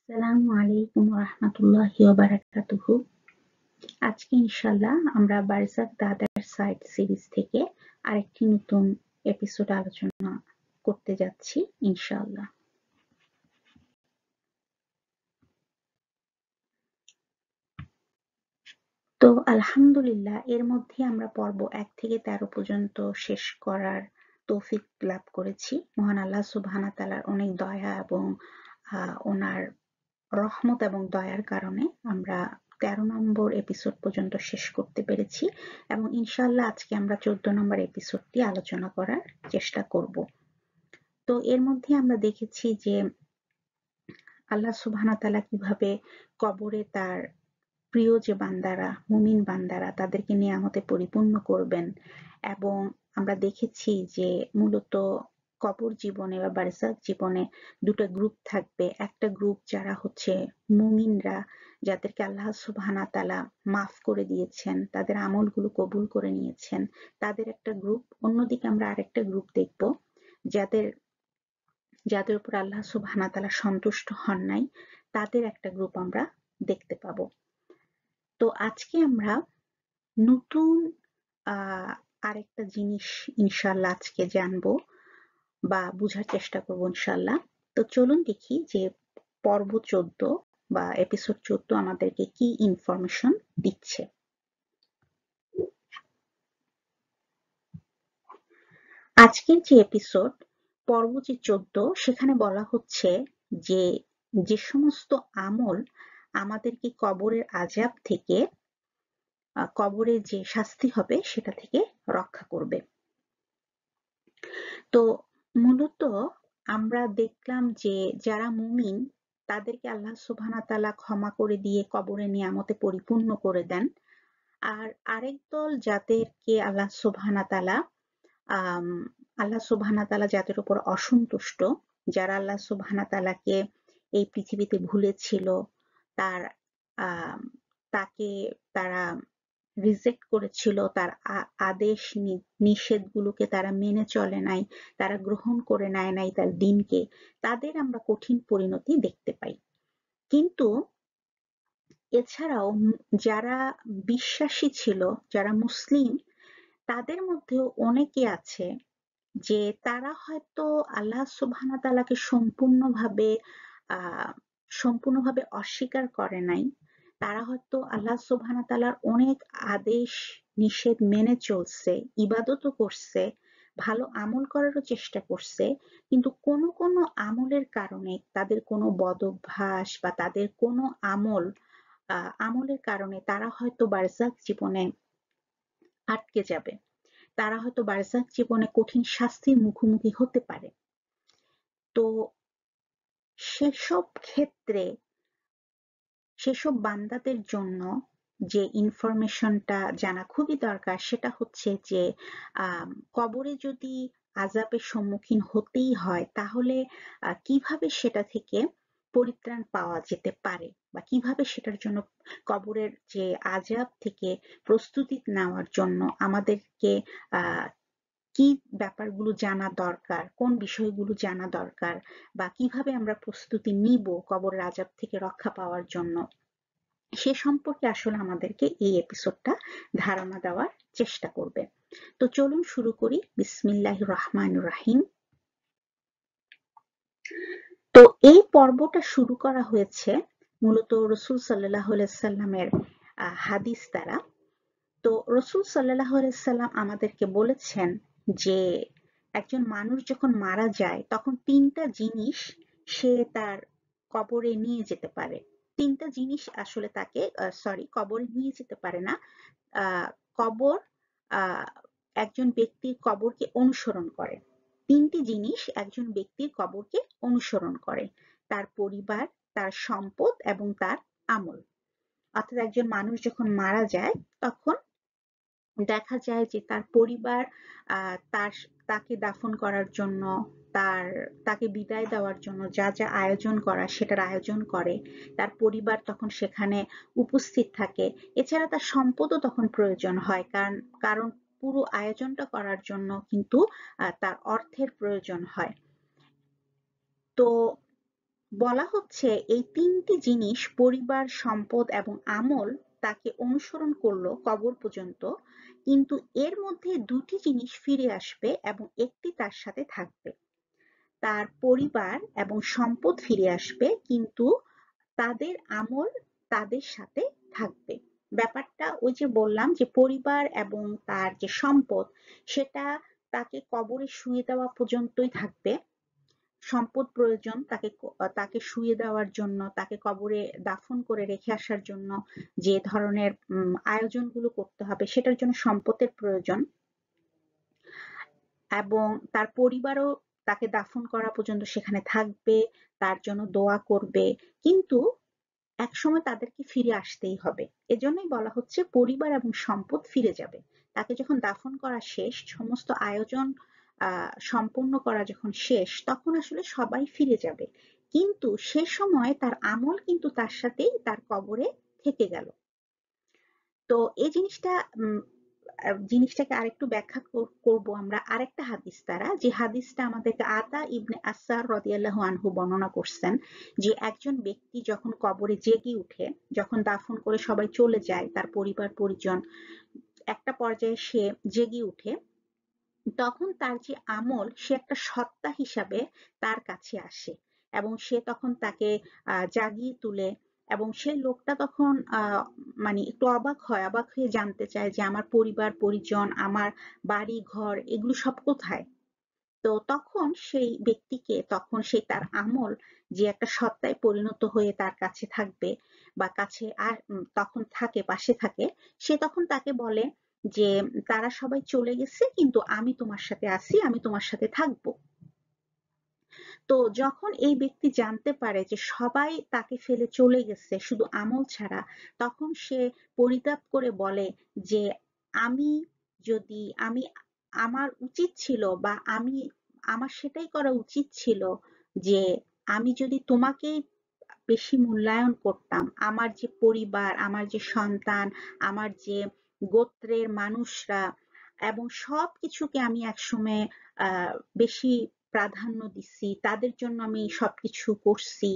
আসসালামু আলাইকুম রহমতুল্লাহি ওয়া বারাকাতুহু। আজকে ইনশাআল্লাহ আমরা বারজাক দ্য আদার সাইড সিরিজ থেকে আরেকটি নতুন এপিসোড আলোচনা করতে যাচ্ছি ইনশাআল্লাহ। তো আলহামদুলিল্লাহ এর মধ্যে আমরা পর্ব 1 থেকে 13 পর্যন্ত শেষ করার তৌফিক লাভ করেছি। মহান আল্লাহ সুবহানাহু ওয়া তাআলার অনেক দয়া এবং ওনার রহমত এবং দয়ার কারণে আমরা 13 নম্বর এপিসোড পর্যন্ত শেষ করতে পেরেছি এবং ইনশাআল্লাহ আজকে আমরা 14 নম্বর এপিসোডটি আলোচনা করার চেষ্টা করব। তো এর মধ্যে আমরা দেখেছি যে আল্লাহ সুবহানাহু ওয়া তাআলা কিভাবে কবরে তার প্রিয় যে বান্দারা, মুমিন বান্দারা, তাদেরকে নিয়ামতে পরিপূর্ণ করবেন এবং আমরা দেখেছি যে মূলত কবর জীবনে বা বারজাখ জীবনে দুটো গ্রুপ থাকবে। একটা গ্রুপ যারা হচ্ছে মুমিনরা, যাদেরকে আল্লাহ সুবহানাহু ওয়া তাআলা মাফ করে দিয়েছেন, তাদের আমলগুলো কবুল করে নিয়েছেন, তাদের একটা গ্রুপ। অন্যদিকে আমরা আরেকটা গ্রুপ দেখব যাদের উপর আল্লাহ সুবহানাহু ওয়া তাআলা সন্তুষ্ট হন নাই, তাদের একটা গ্রুপ আমরা দেখতে পাবো। তো আজকে আমরা নতুন আরেকটা জিনিস ইনশাআল্লাহ আজকে জানবো বা বুঝার চেষ্টা করবো ইনশাআল্লাহ। তো চলুন দেখি যে পর্ব 14 বা এপিসোড 14 আমাদেরকে কি ইনফরমেশন দিচ্ছে। আজকের যে এপিসোড পর্ব যে 14, সেখানে বলা হচ্ছে যে যে সমস্ত আমল আমাদেরকে কবরের আযাব থেকে, কবরে যে শাস্তি হবে সেটা থেকে রক্ষা করবে। তো মূলত আমরা দেখলাম যে যারা মুমিন তাদেরকে আল্লাহ সুবহানাহু ওয়া তাআলা ক্ষমা করে দিয়ে কবরে নিয়ামতে পরিপূর্ণ করে দেন। আর আরেক দল যাদেরকে আল্লাহ সুবহানাহু ওয়া তাআলা যাদের উপর অসন্তুষ্ট, যারা আল্লাহ সুবহানাহু ওয়া তাআলাকে এই পৃথিবীতে ভুলেছিল, তার তাকে তারা রিজেক্ট করেছিল, তার আদেশ নিষেধগুলোকে তারা মেনে চলে নাই, তারা গ্রহণ করে নেয় নাই তার দিনকে, তাদের আমরা কঠিন পরিণতি দেখতে পাই। কিন্তু এছাড়াও যারা বিশ্বাসী ছিল, যারা মুসলিম, তাদের মধ্যেও অনেকে আছে যে তারা হয়তো আল্লাহ সুবহানাহু ওয়া তাআলাকে সম্পূর্ণভাবে অস্বীকার করে নাই। তারা হয়তো আল্লাহ সুবহানাহু ওয়া তাআলার অনেক আদেশ নিষেধ মেনে চলছে, ইবাদতও করছে, ভালো আমল করারও চেষ্টা করছে, কিন্তু কোনো কোনো আমলের কারণে, তাদের কোনো বদ অভ্যাস বা তাদের কোনো আমলের কারণে তারা হয়তো বারজাখ জীবনে আটকে যাবে। তারা হয়তো বারজাখ জীবনে কঠিন শাস্তির মুখোমুখি হতে পারে। তো সেসব ক্ষেত্রে সেসব বান্দাদের জন্য যে ইনফরমেশনটা জানা খুবই দরকার, সেটা হচ্ছে যে কবরে যদি আযাবের সম্মুখীন হতেই হয়, তাহলে কিভাবে সেটা থেকে পরিত্রাণ পাওয়া যেতে পারে বা কিভাবে সেটার জন্য কবরের যে আযাব থেকে প্রস্তুতি নেওয়ার জন্য আমাদেরকে কি ব্যাপারগুলো জানা দরকার, কোন বিষয়গুলো জানা দরকার, বা কিভাবে আমরা প্রস্তুতি নিব কবরের আযাব থেকে রক্ষা পাওয়ার জন্য, সে সম্পর্কে আসলে আমাদেরকে এই এপিসোডটা ধারণা দেওয়ার চেষ্টা করবে। তো চলুন শুরু করি। বিসমিল্লাহির রহমানির রহিম। তো এই পর্বটা শুরু করা হয়েছে মূলত রাসূল সাল্লাল্লাহু আলাইহি সাল্লামের হাদিস দ্বারা। তো রাসূল সাল্লাল্লাহু আলাইহি সাল্লাম আমাদেরকে বলেছেন যে একজন মানুষ যখন মারা যায় তখন 3টা জিনিস সে তার কবরে নিয়ে যেতে পারে। 3টা জিনিস আসলে তাকে কবরে নিয়ে যেতে পারে না। কবর একজন ব্যক্তির কবরকে অনুসরণ করে। 3টি জিনিস একজন ব্যক্তির কবরকে অনুসরণ করে: তার পরিবার, তার সম্পদ এবং তার আমল। অর্থাৎ একজন মানুষ যখন মারা যায় তখন দেখা যায় যে তার পরিবার তাকে দাফন করার জন্য, তাকে বিদায় দেওয়ার জন্য যা যা আয়োজন করা সেটার আয়োজন করে। তার পরিবার তখন সেখানে উপস্থিত থাকে। এছাড়া তার সম্পদও তখন প্রয়োজন হয়, কারণ পুরো আয়োজনটা করার জন্য কিন্তু তার অর্থের প্রয়োজন হয়। তো বলা হচ্ছে এই তিনটি জিনিস পরিবার, সম্পদ এবং আমল তাকে অনুসরণ করলো কবর পর্যন্ত, কিন্তু এর মধ্যে দুটি জিনিস ফিরে আসবে এবং একটি তার সাথে থাকবে। তার পরিবার এবং সম্পদ ফিরে আসবে, কিন্তু তাদের আমল তাদের সাথে থাকবে। ব্যাপারটা ওই যে বললাম যে পরিবার এবং তার যে সম্পদ সেটা তাকে কবরে শুয়ে দেওয়া পর্যন্তই থাকবে। সম্পদ প্রয়োজন তাকে, তাকে শুয়ে দেওয়ার জন্য, তাকে কবরে দাফন করে রেখে আসার জন্য যে ধরনের আয়োজনগুলো করতে হবে সেটার জন্য সম্পদের প্রয়োজন, এবং তার পরিবারও তাকে দাফন করা পর্যন্ত সেখানে থাকবে, তার জন্য দোয়া করবে, কিন্তু একসময় তাদেরকে ফিরে আসতেই হবে। এজন্যই বলা হচ্ছে পরিবার এবং সম্পদ ফিরে যাবে। তাকে যখন দাফন করা শেষ, সমস্ত আয়োজন সম্পন্ন করা যখন শেষ, তখন আসলে সবাই ফিরে যাবে, কিন্তু সে সময় তার আমল কিন্তু তার সাথেই তার কবরে থেকে গেল। তো এই জিনিসটা জিনিসটাকে আরেকটু ব্যাখ্যা করব আমরা আরেকটা হাদিস দ্বারা, যে হাদিসটা আমাদেরকে আতা ইবনে আসার রাদিয়াল্লাহু আনহু বর্ণনা করছেন, যে একজন ব্যক্তি যখন কবরে জেগে উঠে, যখন দাফন করে সবাই চলে যায়, তার পরিবার পরিজন, একটা পর্যায়ে সে জেগে উঠে, তখন তার যে আমল সে একটা সত্তা হিসাবে তার কাছে আসে, এবং সে তখন তাকে জাগিয়ে তুলে, এবং সেই লোকটা তখন মানে একটু অবাক হয়, অবাক হয়ে জানতে চায় যে আমার পরিবার পরিজন, আমার বাড়ি ঘর এগুলো সব কোথায়। তো তখন সেই ব্যক্তিকে, তখন সেই তার আমল যে একটা সত্তায় পরিণত হয়ে তার কাছে থাকবে বা কাছে আর তখন থাকে, পাশে থাকে, সে তখন তাকে বলে যে তারা সবাই চলে গেছে কিন্তু আমি তোমার সাথে আছি, আমি তোমার সাথে থাকবো। তো যখন এই ব্যক্তি জানতে পারে যে সবাই তাকে ফেলে চলে গেছে শুধু আমল ছাড়া, তখন সে পরিতাপ করে বলে যে আমি যদি আমি আমার উচিত ছিল, বা আমার সেটাই করা উচিত ছিল, যে আমি যদি তোমাকেই বেশি মূল্যায়ন করতাম, আমার যে পরিবার, আমার যে সন্তান, আমার যে গোত্রের মানুষরা, এবং সবকিছুকে আমি একসময় বেশি প্রাধান্য দিচ্ছি, তাদের জন্য আমি সবকিছু করছি,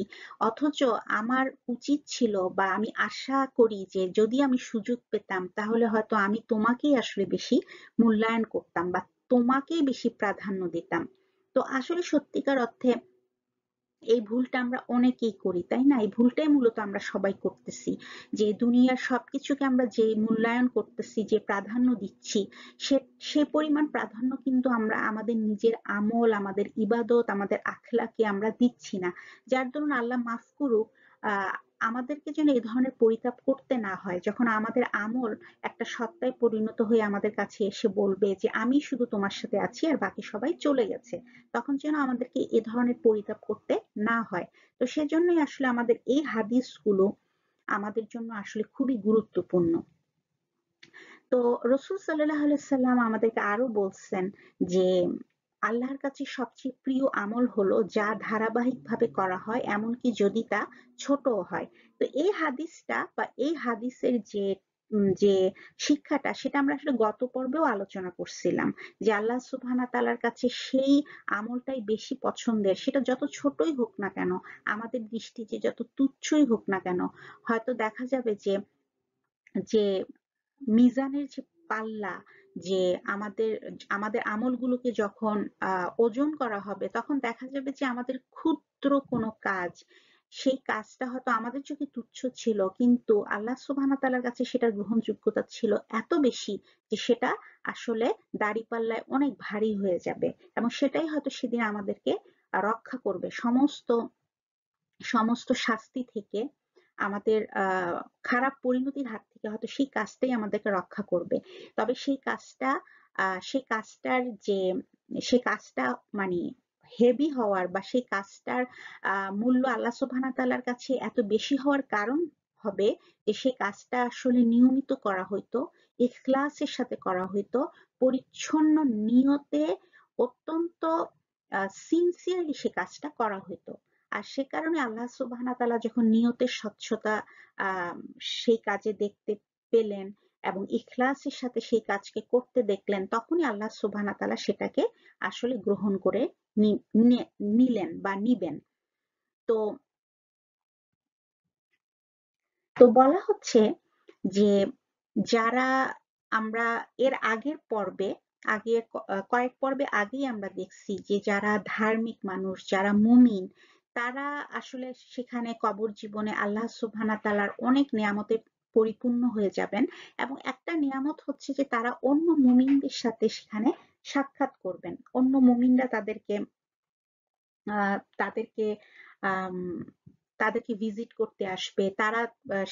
অথচ আমার উচিত ছিল, বা আমি আশা করি যে যদি আমি সুযোগ পেতাম তাহলে হয়তো আমি তোমাকেই আসলে বেশি মূল্যায়ন করতাম বা তোমাকেই বেশি প্রাধান্য দিতাম। তো আসলে সত্যিকার অর্থে এই ভুলটা আমরা অনেকেই করি, তাই না? এই ভুলটাই মূলত আমরা সবাই করতেছি, যে দুনিয়ার সবকিছুকে আমরা যে মূল্যায়ন করতেছি, যে প্রাধান্য দিচ্ছি, সে সে পরিমাণ প্রাধান্য কিন্তু আমরা আমাদের নিজের আমল, আমাদের ইবাদত, আমাদের আখলাকে আমরা দিচ্ছি না। যার দরুন আল্লাহ মাফ করুক, আহ আমাদেরকে যেন এই ধরনের পরিতাপ করতে না হয়, যখন আমাদের আমল একটা সত্তায় পরিণত হয়ে আমাদের কাছে এসে বলবে যে আমি শুধু তোমার সাথে আছি আর বাকি সবাই চলে গেছে, তখন যেন আমাদেরকে এ ধরনের পরিতাপ করতে না হয়। তো সেজন্যই আসলে আমাদের এই হাদিসগুলো আমাদের জন্য আসলে খুবই গুরুত্বপূর্ণ। তো রসুল সাল্লাল্লাহু আলাইহি সাল্লাম আমাদেরকে আরো বলছেন যে আল্লাহর কাছে সবচেয়ে প্রিয় আমল হলো যা ধারাবাহিকভাবে করা হয়, এমনকি যদি তা ছোটও হয়। তো এই হাদিসটা বা এই হাদিসের যে শিক্ষাটা, সেটা আমরা আসলে গত পর্বেও আলোচনা করছিলাম, যে আল্লাহ সুবহানাহু ওয়া তাআলার কাছে সেই আমলটাই বেশি পছন্দের, সেটা যত ছোটই হোক না কেন, আমাদের দৃষ্টিতে যত তুচ্ছই হোক না কেন। হয়তো দেখা যাবে যে যে মিজানের যে পাল্লা, যে আমাদের আমাদের আমলগুলোকে যখন ওজন করা হবে, তখন দেখা যাবে যে আমাদের ক্ষুদ্র কোনো কাজ, সেই কাজটা হয়তো আমাদের চোখে তুচ্ছ ছিল, কিন্তু আল্লাহ সুবহানাহু ওয়া তাআলার কাছে সেটার গ্রহণযোগ্যতা ছিল এত বেশি যে সেটা আসলে দাঁড়িপাল্লায় অনেক ভারী হয়ে যাবে, এবং সেটাই হয়তো সেদিন আমাদেরকে রক্ষা করবে সমস্ত সমস্ত শাস্তি থেকে, আমাদের খারাপ পরিণতির হাত থেকে হয়তো সেই কাজটাই আমাদেরকে রক্ষা করবে। তবে সেই কাজটার যে সেই কাজটা মানে হেভি হওয়ার, বা সেই কাজটার মূল্য আল্লাহ সুবহানাহু ওয়া তাআলার কাছে এত বেশি হওয়ার কারণ হবে যে সেই কাজটা আসলে নিয়মিত করা হইতো, ইখলাসের সাথে করা হইতো, পরিচ্ছন্ন নিয়তে, অত্যন্ত সিনসিয়ারলি সে কাজটা করা হইতো। আর সে কারণে আল্লাহ সুবহানাহু ওয়া তাআলা যখন নিয়তের স্বচ্ছতা আহ সেই কাজে দেখতে পেলেন এবং ইখলাসের সাথে সেই কাজকে করতে দেখলেন, তখনই আল্লাহ সুবহানাহু ওয়া তাআলা সেটাকে আসলে গ্রহণ করে নিলেন বা নিবেন। তো তো বলা হচ্ছে যে যারা আমরা এর আগের পর্বে কয়েক পর্বে আগেই আমরা দেখছি যে যারা ধার্মিক মানুষ, যারা মুমিন, তারা আসলে সেখানে কবর জীবনে আল্লাহ সুবহানাহু তাআলার অনেক নিয়ামতে পরিপূর্ণ হয়ে যাবেন। এবং একটা নিয়ামত হচ্ছে যে তারা অন্য মুমিনদের সাথে সেখানে সাক্ষাৎ করবেন। অন্য মুমিনরা তাদেরকে আম তাদেরকে ভিজিট করতে আসবে। তারা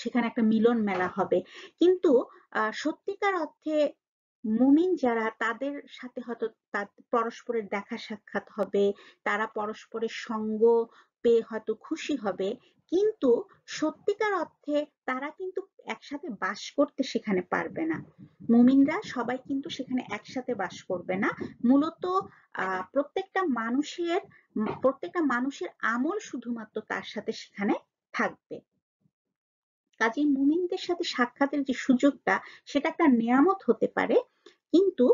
সেখানে একটা মিলন মেলা হবে। কিন্তু সত্যিকার অর্থে মুমিন যারা, তাদের সাথে হয়তো পরস্পরের দেখা সাক্ষাৎ হবে, তারা পরস্পরের সঙ্গ পেয়ে হয়তো খুশি হবে, কিন্তু সত্যিকার অর্থে তারা কিন্তু একসাথে বাস করতে সেখানে পারবে না। মুমিনরা সবাই কিন্তু সেখানে একসাথে বাস করবে না। মূলত প্রত্যেকটা মানুষের আমল শুধুমাত্র তার সাথে সেখানে থাকবে। কাজেই মুমিনদের সাথে সাক্ষাতের যে সুযোগটা, সেটা একটা নিয়ামত হতে পারে, কিন্তু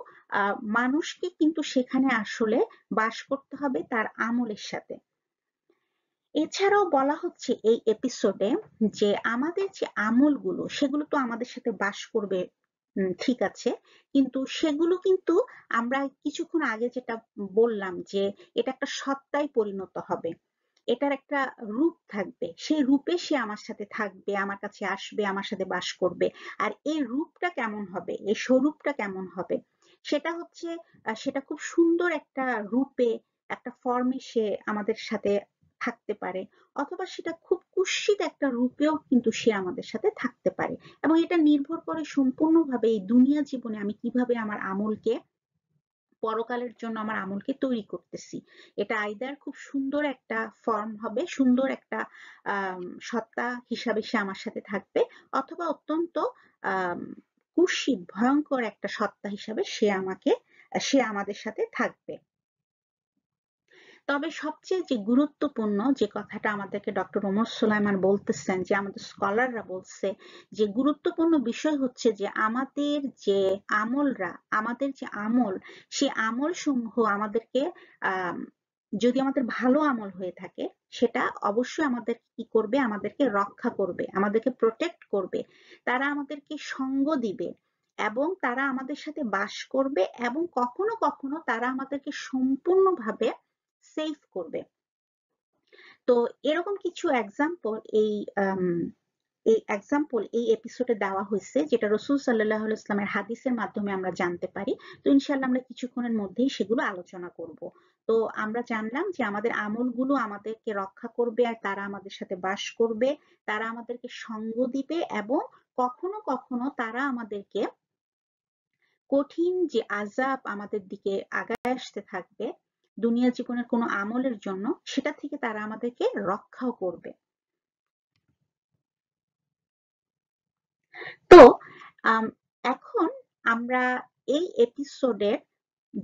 মানুষকে কিন্তু সেখানে আসলে বাস করতে হবে তার আমলের সাথে। এছাড়াও বলা হচ্ছে এই এপিসোডে যে আমাদের যে আমলগুলো, সেগুলো তো আমাদের সাথে বাস করবে, ঠিক আছে, কিন্তু সেগুলো কিন্তু আমরা কিছুক্ষণ আগে যেটা বললাম যে এটা একটা সত্তায় পরিণত হবে, এটার একটা রূপ থাকবে, সেই রূপে সে আমার সাথে থাকবে, আমার কাছে আসবে, আমার সাথে বাস করবে। আর এই রূপটা কেমন হবে, এই স্বরূপটা কেমন হবে, সেটা খুব সুন্দর একটা রূপে, একটা ফর্মে সে আমাদের সাথে থাকতে পারে, অথবা সেটা খুব কুৎসিত একটা রূপেও কিন্তু সে আমাদের সাথে থাকতে পারে। এবং এটা নির্ভর করে সম্পূর্ণভাবে এই দুনিয়া জীবনে আমি কিভাবে আমার আমলকে, পরকালের জন্য আমার আমলকে তৈরি করতেছি। এটা আইদার খুব সুন্দর একটা ফর্ম হবে, সুন্দর একটা সত্তা হিসাবে সে আমার সাথে থাকবে, অথবা অত্যন্ত কুৎসিত ভয়ঙ্কর একটা সত্তা হিসাবে সে আমাদের সাথে থাকবে। তবে সবচেয়ে যে গুরুত্বপূর্ণ যে কথাটা আমাদেরকে ডক্টর ওমর সুলাইমান বলতেছেন, যে আমাদের স্কলাররা বলছে যে গুরুত্বপূর্ণ বিষয় হচ্ছে যে আমাদের যে আমল, সে আমল সমূহ আমাদেরকে, যদি আমাদের ভালো আমল হয়ে থাকে, সেটা অবশ্যই আমাদের কি করবে, আমাদেরকে রক্ষা করবে, আমাদেরকে প্রোটেক্ট করবে, তারা আমাদেরকে সঙ্গ দিবে, এবং তারা আমাদের সাথে বাস করবে, এবং কখনো কখনো তারা আমাদেরকে সম্পূর্ণভাবে সেভ করবে। তো এরকম কিছু এক্সাম্পল এই এপিসোডে দেওয়া হয়েছে, যেটা রসুল সাল্লাল্লাহু আলাইহি ওয়াসাল্লামের হাদিসের মাধ্যমে আমরা জানতে পারি। তো ইনশাআল্লাহ আমরা কিছুক্ষণের মধ্যেই সেগুলো আলোচনা করব। তো আমরা জানলাম যে আমাদের আমলগুলো আমাদেরকে রক্ষা করবে, আর তারা আমাদের সাথে বাস করবে, তারা আমাদেরকে সঙ্গ দিবে, এবং কখনো কখনো তারা আমাদেরকে কঠিন যে আযাব আমাদের দিকে আগায় আসতে থাকবে দুনিয়া জীবনের কোনো আমলের জন্য, সেটা থেকে তারা আমাদেরকে রক্ষাও করবে। তো এখন আমরা এই এপিসোডের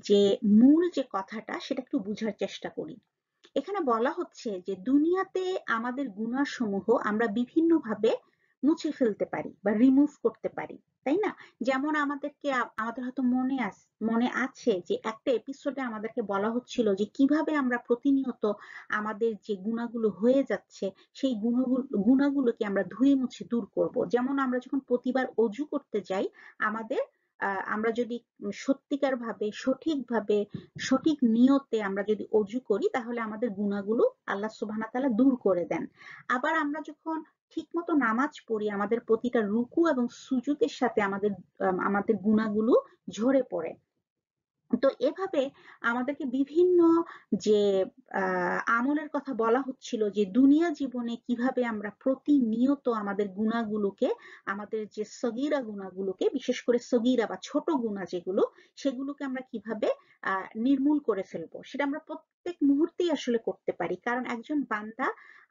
যে মূল যে কথাটা, সেটা একটু বুঝার চেষ্টা করি। এখানে বলা হচ্ছে যে দুনিয়াতে আমাদের গুনাহসমূহ আমরা বিভিন্নভাবে মুছে ফেলতে পারি বা রিমুভ করতে পারি, তাই না? যেমন আমাদের হয়তো মনে আছে যে একটা এপিসোডে আমাদেরকে বলা হচ্ছিল যে কিভাবে আমরা প্রতিনিয়ত আমাদের যে গুনাহগুলো হয়ে যাচ্ছে, সেই গুনাহগুলোকে আমরা ধুয়ে মুছে দূর করব। যেমন আমরা যখন প্রতিবার অজু করতে যাই, আমরা যদি সত্যিকার ভাবে, সঠিকভাবে, সঠিক নিয়তে আমরা যদি অজু করি, তাহলে আমাদের গুনাহগুলো আল্লাহ সুবহানাহু ওয়া তাআলা দূর করে দেন। আবার আমরা যখন ঠিকমতো নামাজ পড়ি, আমাদের প্রতিটা রুকু এবং সুজুদের সাথে আমাদের গুনাহগুলো ঝরে পড়ে। তো এভাবে আমাদেরকে বিভিন্ন যে আমলের কথা বলা হচ্ছিল, যে দুনিয়া জীবনে কিভাবে আমরা প্রতিনিয়ত আমাদের যে সগীরা গুনাহগুলোকে, বিশেষ করে সগীরা বা ছোট গুনাহ যেগুলো, সেগুলোকে আমরা কিভাবে নির্মূল করে ফেলবো, সেটা আমরা প্রত্যেক মুহূর্তেই আসলে করতে পারি। কারণ একজন বান্দা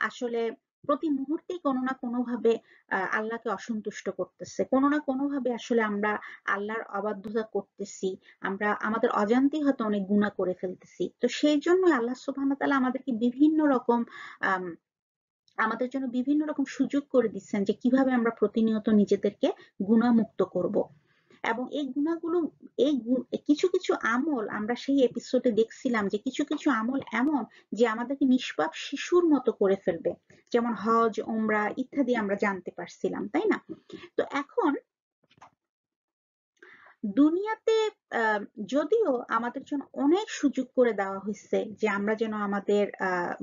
আসলে প্রতি মুহূর্তেই কোনো না কোনো ভাবে আল্লাহকে অসন্তুষ্ট করতেছে, কোনো না কোনো ভাবে আসলে আমরা আল্লাহর অবাধ্যতা করতেছি, আমরা আমাদের অজান্তেই হয়তো অনেক গুনাহ করে ফেলতেছি। তো সেই জন্য আল্লাহ সুবহানাহু ওয়া তাআলা আমাদের জন্য বিভিন্ন রকম সুযোগ করে দিচ্ছেন, যে কিভাবে আমরা প্রতিনিয়ত নিজেদেরকে গুনাহমুক্ত করব। এবং এই গুণাগুলো কিছু কিছু আমল আমরা সেই এপিসোডে দেখছিলাম যে কিছু কিছু আমল এমন যে আমাদেরকে নিষ্পাপ শিশুর মতো করে ফেলবে, যেমন হজ, উমরা ইত্যাদি আমরা জানতে পারছিলাম, তাই না? তো এখন দুনিয়াতে যদিও আমাদের জন্য অনেক সুযোগ করে দেওয়া হয়েছে যে আমরা যেন আমাদের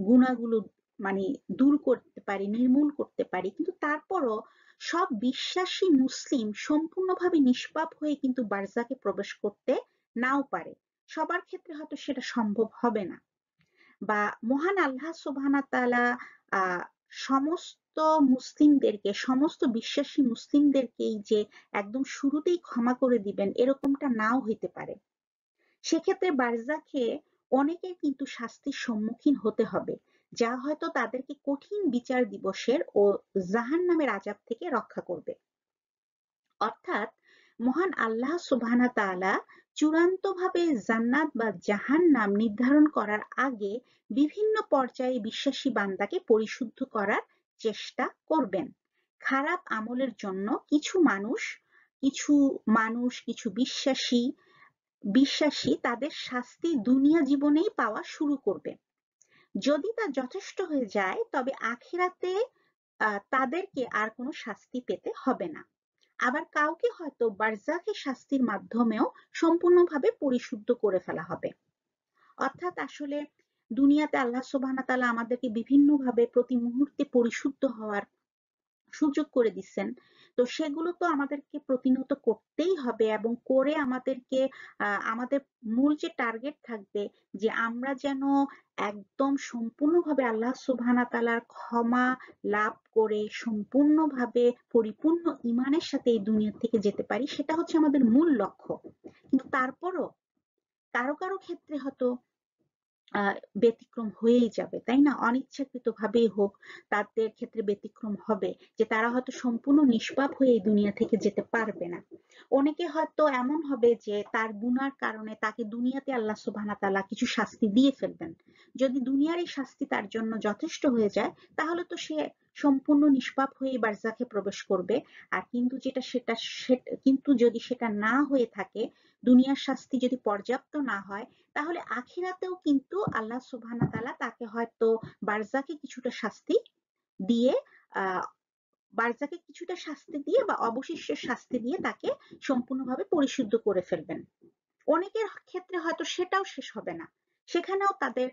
গুণাগুলো মানে দূর করতে পারি, নির্মূল করতে পারি, কিন্তু তারপরও সব বিশ্বাসী মুসলিম সম্পূর্ণভাবে নিষ্পাপ হয়ে কিন্তু বারজাকে প্রবেশ করতে নাও পারে। সবার ক্ষেত্রে হয়তো সেটা সম্ভব হবে না, বা মহান আল্লাহ সুবহানাহু ওয়া তাআলা সমস্ত মুসলিমদেরকে, সমস্ত বিশ্বাসী মুসলিমদেরকেই যে একদম শুরুতেই ক্ষমা করে দিবেন এরকমটা নাও হইতে পারে। সেক্ষেত্রে বারজাখে অনেকের কিন্তু শাস্তির সম্মুখীন হতে হবে, যা হয়তো তাদেরকে কঠিন বিচার দিবসের ও জাহান্নামের আযাব থেকে রক্ষা করবে। অর্থাৎ মহান আল্লাহ সুবহানাহু ওয়া তাআলা চূড়ান্তভাবে জান্নাত বা জাহান্নাম নির্ধারণ করার আগে বিভিন্ন পর্যায়ে বিশ্বাসী বান্দাকে পরিশুদ্ধ করার চেষ্টা করবেন। খারাপ আমলের জন্য কিছু বিশ্বাসী তাদের শাস্তি দুনিয়া জীবনেই পাওয়া শুরু করবে। যদি তা যথেষ্ট হয়ে যায় তবে আখিরাতে তাদেরকে আর কোনো শাস্তি পেতে হবে না। আবার কাউকে হয়তো বারজাখের শাস্তির মাধ্যমেও সম্পূর্ণভাবে পরিশুদ্ধ করে ফেলা হবে। অর্থাৎ আসলে দুনিয়াতে আল্লাহ সুবহানাহু ওয়া তাআলা আমাদেরকে বিভিন্নভাবে প্রতি মুহূর্তে পরিশুদ্ধ হওয়ার সুযোগ করে দিচ্ছেন। তো সেগুলো তো আমাদেরকে প্রতিনিয়ত করতেই হবে, এবং করে আমাদেরকে আমাদের মূল যে টার্গেট থাকবে যে আমরা যেন একদম সম্পূর্ণভাবে আল্লাহ সুবহানাহু ওয়া তাআলার ক্ষমা লাভ করে সম্পূর্ণভাবে পরিপূর্ণ ঈমানের সাথে এই দুনিয়া থেকে যেতে পারি, সেটা হচ্ছে আমাদের মূল লক্ষ্য। কিন্তু তারপরও কারো কারো ক্ষেত্রে হয়তো ব্যতিক্রম হয়েই যাবে, তাই না? অনিচ্ছাকৃতভাবেই হোক তাদের ক্ষেত্রে ব্যতিক্রম হবে, যে তারা হয়তো সম্পূর্ণ নিষ্পাপ হয়ে এই দুনিয়া থেকে যেতে পারবে না। অনেকে হয়তো এমন হবে যে তার গুনার কারণে তাকে দুনিয়াতে আল্লাহ সুবহানাহু ওয়া তাআলা কিছু শাস্তি দিয়ে ফেলবেন। যদি দুনিয়ার এই শাস্তি তার জন্য যথেষ্ট হয়ে যায় তাহলে তো সে সম্পূর্ণ নিষ্পাপ হয়ে বারজাখে প্রবেশ করবে। আর কিন্তু যদি সেটা না হয়ে থাকে, দুনিয়ার শাস্তি যদি পর্যাপ্ত না হয়, তাহলে আখিরাতেও কিন্তু আল্লাহ সুবহানাহু ওয়া তাআলা তাকে হয়তো বারজাকে কিছুটা শাস্তি দিয়ে আহ বারজাকে কিছুটা শাস্তি দিয়ে বা অবশিষ্ট শাস্তি দিয়ে তাকে সম্পূর্ণভাবে পরিশুদ্ধ করে ফেলবেন। অনেকের ক্ষেত্রে হয়তো সেটাও শেষ হবে না, সেখানেও তাদের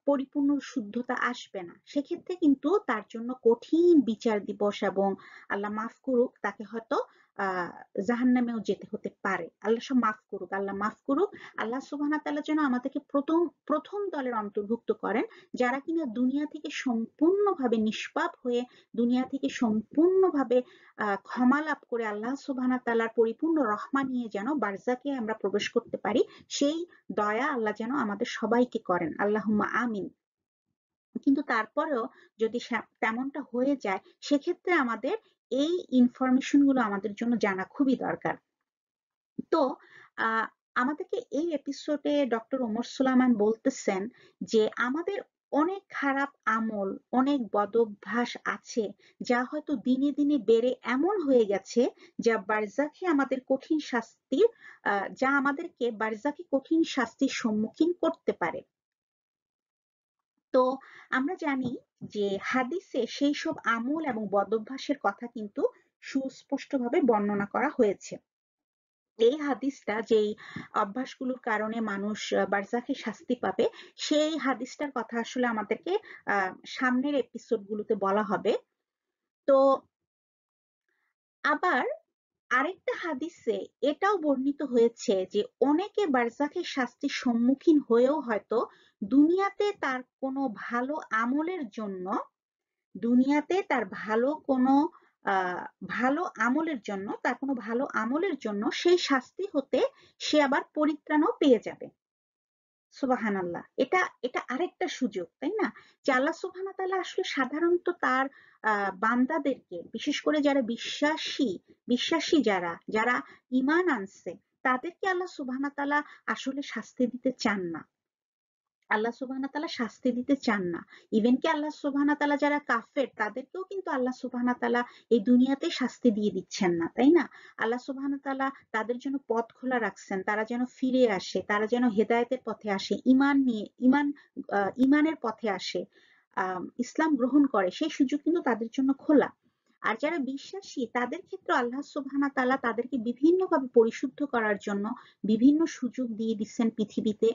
পরিপূর্ণ শুদ্ধতা আসবে না। সেক্ষেত্রে কিন্তু তার জন্য কঠিন বিচার দিবস, এবং আল্লাহ মাফ করুক তাকে হয়তো জাহান্নামেও যেতে হতে পারে। আল্লাহ সব মাফ করুক, আল্লাহ মাফ করুক। আল্লাহ সুবহানাহু ওয়া তাআলা যেন আমাদেরকে প্রথম দলের অন্তর্ভুক্ত করেন, যারা কিনা দুনিয়া থেকে সম্পূর্ণভাবে নিষ্পাপ হয়ে, দুনিয়া থেকে সম্পূর্ণভাবে ক্ষমা লাভ করে আল্লাহ সুবহানাহু ওয়া তাআলার পরিপূর্ণ রহমত নিয়ে যেন বারজাকে আমরা প্রবেশ করতে পারি, সেই দয়া আল্লাহ যেন আমাদের সবাইকে করেন। আল্লাহুম্মা আমিন। কিন্তু তারপরেও যদি তেমনটা হয়ে যায়, সেক্ষেত্রে আমাদের এই ইনফরমেশন গুলো আমাদের জন্য জানা খুবই দরকার। তো আমাদেরকে এই এপিসোডে ডক্টর ওমর সুলাইমান বলতেছেন যে আমাদের অনেক খারাপ আমল, অনেক বদঅভ্যাস আছে যা হয়তো দিনে দিনে বেড়ে এমন হয়ে গেছে যা আমাদেরকে বারজাখে কঠিন শাস্তির সম্মুখীন করতে পারে। তো আমরা জানি যে হাদিসে সেই সব আমল এবং বদঅভ্যাসের কথা কিন্তু সুস্পষ্টভাবে বর্ণনা করা হয়েছে। এই হাদিসটা যেই অভ্যাসগুলোর কারণে মানুষ বারজাখে শাস্তি পাবে, সেই হাদিসটার কথা আসলে আমাদেরকে সামনের এপিসোড গুলোতে বলা হবে। তো আবার আরেকটা হাদিসে এটাও বর্ণিত হয়েছে যে অনেকে বারজাখের শাস্তির সম্মুখীন হয়েও হয়তো দুনিয়াতে তার কোনো ভালো আমলের জন্য দুনিয়াতে তার কোনো ভালো আমলের জন্য সেই শাস্তি হতে সে আবার পরিত্রাণও পেয়ে যাবে। সুবহানাল্লাহ। এটা এটা আরেকটা সুযোগ, তাই না? যে আল্লাহ সুবহানাহু ওয়া তাআলা আসলে সাধারণত তার বান্দাদেরকে, বিশেষ করে যারা বিশ্বাসী যারা ঈমান আনছে, তাদেরকে আল্লাহ সুবহানাহু ওয়া তাআলা আসলে শাস্তি দিতে চান না। আল্লাহ সুবহানাহু ওয়া তাআলা শাস্তি দিতে চান না। ইভেন কি আল্লাহ সুবহানাহু ওয়া তাআলা যারা কাফের তাদেরকেও কিন্তু আল্লাহ সুবহানাহু ওয়া তাআলা এই দুনিয়াতে শাস্তি দিয়ে দিচ্ছেন না, তাই না? আল্লাহ সুবহানাহু ওয়া তাআলা তাদের জন্য পথ খোলা রাখছেন, তারা যেন ফিরে আসে, তারা যেন হেদায়েতের পথে আসে, ঈমান নিয়ে ঈমানের পথে আসে, ইসলাম গ্রহণ করে, সেই সুযোগ কিন্তু তাদের জন্য খোলা। আর যারা বিশ্বাসী তাদের ক্ষেত্রে আল্লাহ সুবহানাহু ওয়া তাআলা তাদেরকে বিভিন্নভাবে পরিশুদ্ধ করার জন্য বিভিন্ন সুযোগ দিয়ে দিচ্ছেন পৃথিবীতে।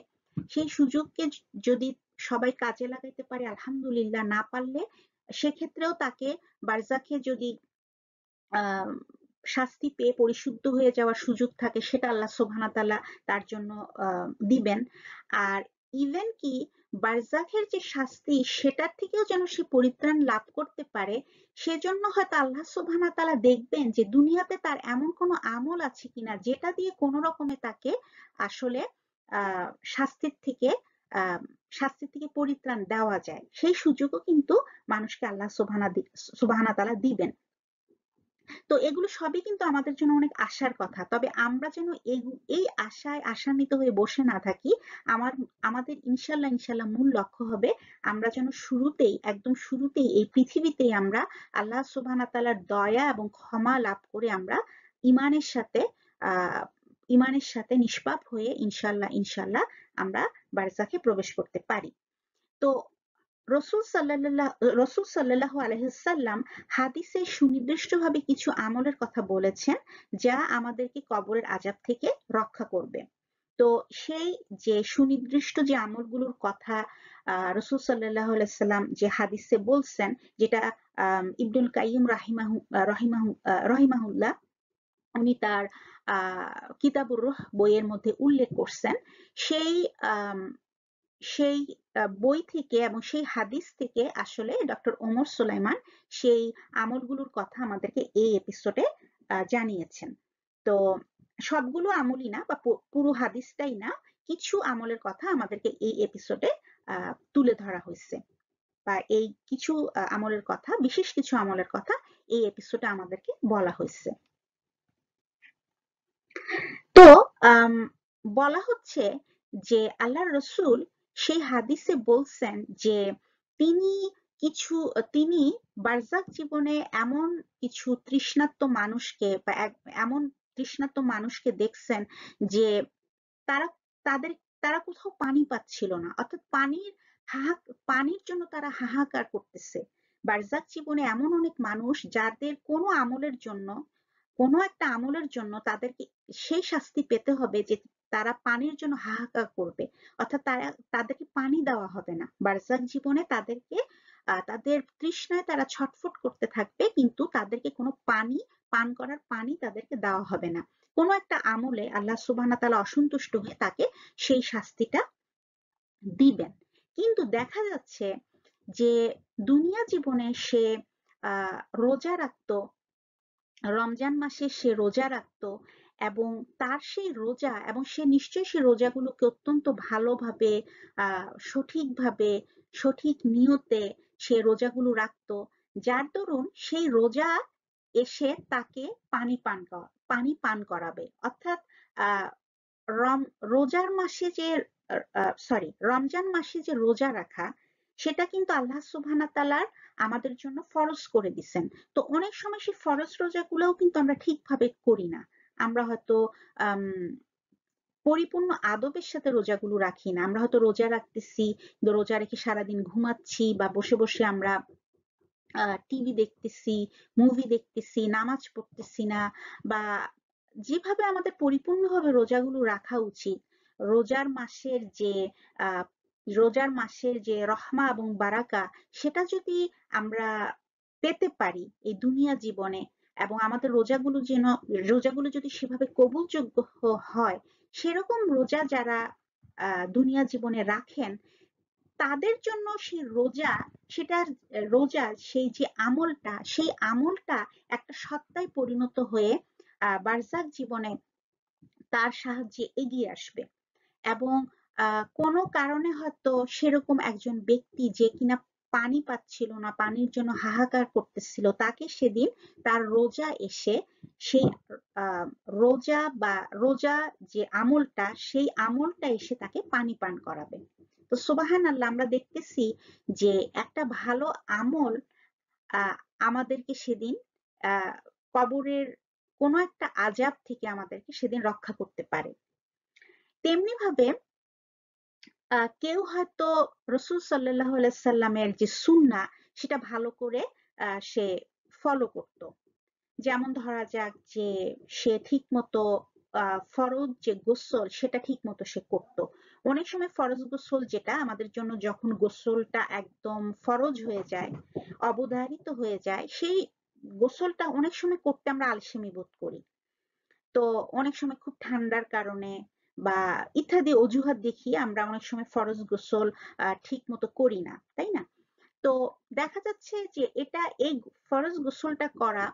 সেই সুযোগকে যদি সবাই কাজে লাগাইতে পারে আলহামদুলিল্লাহ, না পারলে সেক্ষেত্রেও তাকে বারজাখে যদি আহ শাস্তি পেয়ে পরিশুদ্ধ হয়ে যাওয়ার সুযোগ থাকে, সেটা আল্লাহ সুবহানাহু ওয়া তাআলা তার জন্য দিবেন। আর ইভেন কি বারজাখের যে শাস্তি সেটার থেকেও যেন সে পরিত্রাণ লাভ করতে পারে, সেজন্য হয়তো আল্লাহ সুবহানাহু ওয়া তাআলা দেখবেন যে দুনিয়াতে তার এমন কোনো আমল আছে কিনা যেটা দিয়ে কোনো রকমে তাকে আসলে আহ শাস্তির থেকে আহ শাস্তি থেকে পরিত্রাণ দেওয়া যায়, সেই সুযোগও কিন্তু মানুষকে আল্লাহ সুবহানাহু ওয়া তাআলা দিবেন। তো এগুলো সবই কিন্তু আমাদের জন্য অনেক আশার কথা। তবে আমরা যেন এই আশায় আশান্বিত হয়ে বসে না থাকি। আমাদের ইনশাল্লাহ মূল লক্ষ্য হবে আমরা যেন একদম শুরুতেই এই পৃথিবীতেই আমরা আল্লাহ সুবহানাহু ওয়া তাআলার দয়া এবং ক্ষমা লাভ করে আমরা ইমানের সাথে আহ ইমানের সাথে নিষ্পাপ হয়ে ইনশাল্লাহ আমরা বারজাখে প্রবেশ করতে পারি। তো রসুল সাল্লাল্লাহু আলাইহি ওয়াসাল্লাম হাদিসে সুনির্দিষ্টভাবে কিছু আমলের কথা বলেছেন যা আমাদেরকে কবরের আযাব থেকে রক্ষা করবে। তো সেই যে সুনির্দিষ্ট যে আমলগুলোর কথা রসুল সাল্লাল্লাহু আলাইহি ওয়াসাল্লাম যে হাদিসে বলছেন, যেটা ইবনুল কাইয়িম রাহিমাহুল্লাহ উনি তার কিতাবুর রূহ বইয়ের মধ্যে উল্লেখ করছেন। সেই সেই বই থেকে এবং সেই হাদিস থেকে আসলে ডক্টর ওমর সুলাইমান সেই আমলগুলোর কথা আমাদেরকে এই এপিসোডে জানিয়েছেন। তো সবগুলো আমলই না বা পুরো হাদিসটাই না, কিছু আমলের কথা আমাদেরকে এই এপিসোডে তুলে ধরা হয়েছে, বা এই কিছু আমলের কথা, বিশেষ কিছু আমলের কথা এই এপিসোডে আমাদেরকে বলা হয়েছে। তো বলা হচ্ছে যে আল্লাহর রসুল সেই হাদিসে বলছেন যে তিনি তিনি বারজাখ জীবনে এমন কিছু তৃষ্ণার্ত মানুষকে বা এমন তৃষ্ণার্ত মানুষকে দেখছেন যে তারা তাদের তারা কোথাও পানি পাচ্ছিল না, অর্থাৎ পানির জন্য তারা হাহাকার করতেছে। বারজাখ জীবনে এমন অনেক মানুষ যাদের কোনো একটা আমলের জন্য তাদেরকে সেই শাস্তি পেতে হবে যে তারা পানির জন্য হাহাকার করবে, অর্থাৎ তাদেরকে পানি দেওয়া হবে না বারজাখ জীবনে। তাদের তৃষ্ণায় তারা ছটফট করতে থাকবে, কিন্তু তাদেরকে কোনো পান করার পানি তাদেরকে দেওয়া হবে না। কোনো একটা আমলে আল্লাহ সুবহানাহু ওয়া তাআলা অসন্তুষ্ট হয়ে তাকে সেই শাস্তিটা দিবেন। কিন্তু দেখা যাচ্ছে যে দুনিয়া জীবনে সে রোজা রাখতো, রমজান মাসে সে রোজা রাখতো, এবং তার সেই রোজা, এবং সে নিশ্চয়ই সেই রোজাগুলোকে অত্যন্ত ভালোভাবে সঠিকভাবে সঠিক নিয়তে সে রোজাগুলো রাখতো, যার দরুন সেই রোজা এসে তাকে পানি পান করাবে। অর্থাৎ আহ রোজার মাসে যে রমজান মাসে যে রোজা রাখা, সেটা কিন্তু আল্লাহ সুবহানাহু ওয়া তাআলা আমাদের জন্য ফরজ করে দিচ্ছেন। তো অনেক সময় সেই ফরজ রোজাগুলোও কিন্তু আমরা ঠিকভাবে করি না। আমরা হয়তো পরিপূর্ণ আদবের সাথে রোজাগুলো রাখি না। আমরা হয়তো রোজা রাখতেছি, রোজা রেখে সারাদিন ঘুমাচ্ছি, বা বসে বসে আমরা টিভি দেখতেছি, মুভি দেখতেছি, নামাজ পড়তেছি না, বা যেভাবে আমাদের পরিপূর্ণভাবে রোজাগুলো রাখা উচিত, রোজার মাসের যে আহ রোজার মাসের যে রহমা এবং বারাকা, সেটা যদি আমরা পেতে পারি এই দুনিয়া জীবনে, এবং আমাদের রোজাগুলো যদি সেভাবে কবুলযোগ্য হয়, সেরকম রোজা যারা দুনিয়া জীবনে রাখেন, তাদের জন্য সেই যে আমলটা, সেই আমলটা একটা সত্তায় পরিণত হয়ে বারজাখ জীবনে তার সাহায্যে এগিয়ে আসবে। এবং কোনো কারণে হয়তো সেরকম একজন ব্যক্তি যে কিনা পানি পাচ্ছিল না, পানির জন্য হাহাকার করতেছিল, তাকে সেদিন তার রোজা এসে সেই রোজা যে আমলটা, সেই আমলটা এসে তাকে পানি পান করাবে। তো সুবহানাল্লাহ, আমরা দেখতেছি যে একটা ভালো আমল আমাদেরকে সেদিন কবরের কোনো একটা আযাব থেকে আমাদেরকে সেদিন রক্ষা করতে পারে। তেমনি ভাবে কেউ হয়তো রসুল সাল্লাল্লাহু আলাইহি সাল্লামের যে সুন্নাহ সেটা ভালো করে সে ফলো করত। যেমন ধরা যাক যে সে ঠিক মতো ফরজ যে গোসল সেটা ঠিক মতো সে করত। অনেক সময় ফরজ গোসল যেটা আমাদের জন্য, যখন গোসলটা একদম ফরজ হয়ে যায়, অবধারিত হয়ে যায়, সেই গোসলটা অনেক সময় করতে আমরা আলসেমি বোধ করি। তো অনেক সময় খুব ঠান্ডার কারণে বা ইত্যাদি অজুহাত দেখিয়ে আমরা অনেক সময় ফরজ গোসল ঠিক মতো করি না, তাই না? তো দেখা যাচ্ছে যে এই ফরজ গোসলটা করা,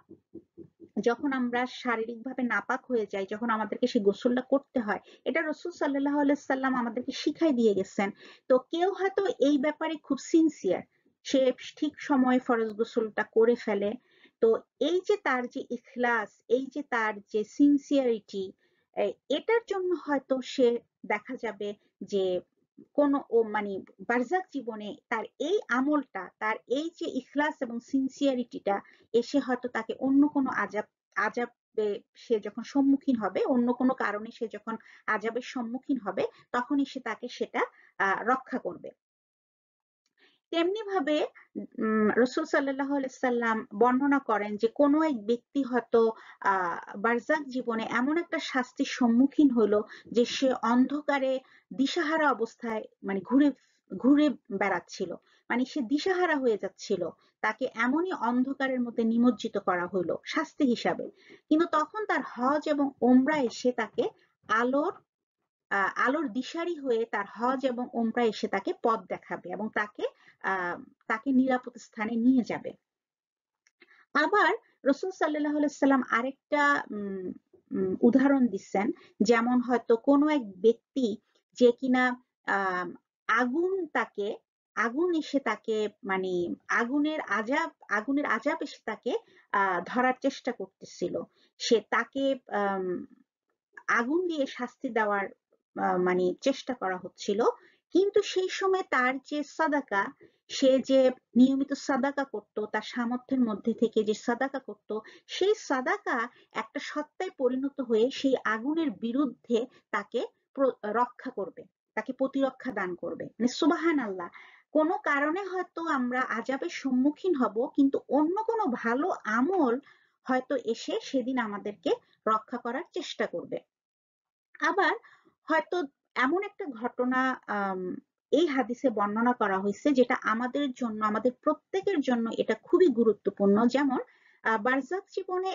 যখন আমরা শারীরিকভাবে নাপাক হয়ে যাই, যখন আমাদেরকে সেই গোসলটা করতে হয়, এটা রাসূল সাল্লাল্লাহু আলাইহি সাল্লাম আমাদেরকে শিখাই দিয়ে গেছেন। তো কেউ হয়তো এই ব্যাপারে খুব সিনসিয়ার, সে ঠিক সময়ে ফরজ গোসলটা করে ফেলে। তো এই যে তার যে ইখলাস, এই যে তার যে সিনসিয়ারিটি, এটার জন্য হয়তো সে দেখা যাবে যে মানে বারজাখ জীবনে তার এই আমলটা, তার এই যে ইখলাস এবং সিনসিয়ারিটিটা এসে হয়তো তাকে অন্য কোনো আযাবে সে যখন সম্মুখীন হবে, অন্য কোনো কারণে সে যখন আযাবের সম্মুখীন হবে, তখনই সে তাকে সেটা রক্ষা করবে। তেমনি ভাবে রাসূল সাল্লাল্লাহু আলাইহি সাল্লাম বর্ণনা করেন যে কোনো এক ব্যক্তি হয়তো বারজাখ জীবনে এমন একটা শাস্তির সম্মুখীন হলো যে সে অন্ধকারে দিশাহারা অবস্থায় মানে ঘুরে ঘুরে বেড়াচ্ছিল, মানে সে দিশাহারা হয়ে যাচ্ছিল, তাকে এমনই অন্ধকারের মধ্যে নিমজ্জিত করা হলো শাস্তি হিসাবে। কিন্তু তখন তার হজ এবং ওমরা এসে তাকে আলোর আলোর দিশারি হয়ে তার হজ এবং ওমরা এসে তাকে পথ দেখাবে এবং তাকে নিরাপদ স্থানে নিয়ে যাবে। আবার রাসূল সাল্লাল্লাহু আলাইহি সাল্লাম আরেকটা উদাহরণ দিচ্ছেন, যেমন হয়তো কোনো এক ব্যক্তি যে কিনা আহ আগুন এসে তাকে মানে আগুনের আযাব এসে তাকে ধরার চেষ্টা করতেছিল, সে তাকে আগুন দিয়ে শাস্তি দেওয়ার মানে চেষ্টা করা হচ্ছিল। কিন্তু সেই সময় তার যে সাদাকা, সে যে নিয়মিত সাদাকা করত, তার সামর্থ্যের মধ্যে থেকে যে সাদাকা করত, সেই সাদাকা একটা সত্তায় পরিণত হয়ে সেই আগুনের বিরুদ্ধে তাকে রক্ষা করবে, তাকে প্রতিরক্ষা দান করবে। মানে সুবহানাল্লাহ, কোনো কারণে হয়তো আমরা আযাবের সম্মুখীন হব, কিন্তু অন্য কোনো ভালো আমল হয়তো এসে সেদিন আমাদেরকে রক্ষা করার চেষ্টা করবে। আবার হয়তো এমন একটা ঘটনা এই হাদিসে বর্ণনা করা হয়েছে যেটা আমাদের জন্য, আমাদের প্রত্যেকের জন্য এটা খুবই গুরুত্বপূর্ণ। যেমন বারজাখ জীবনে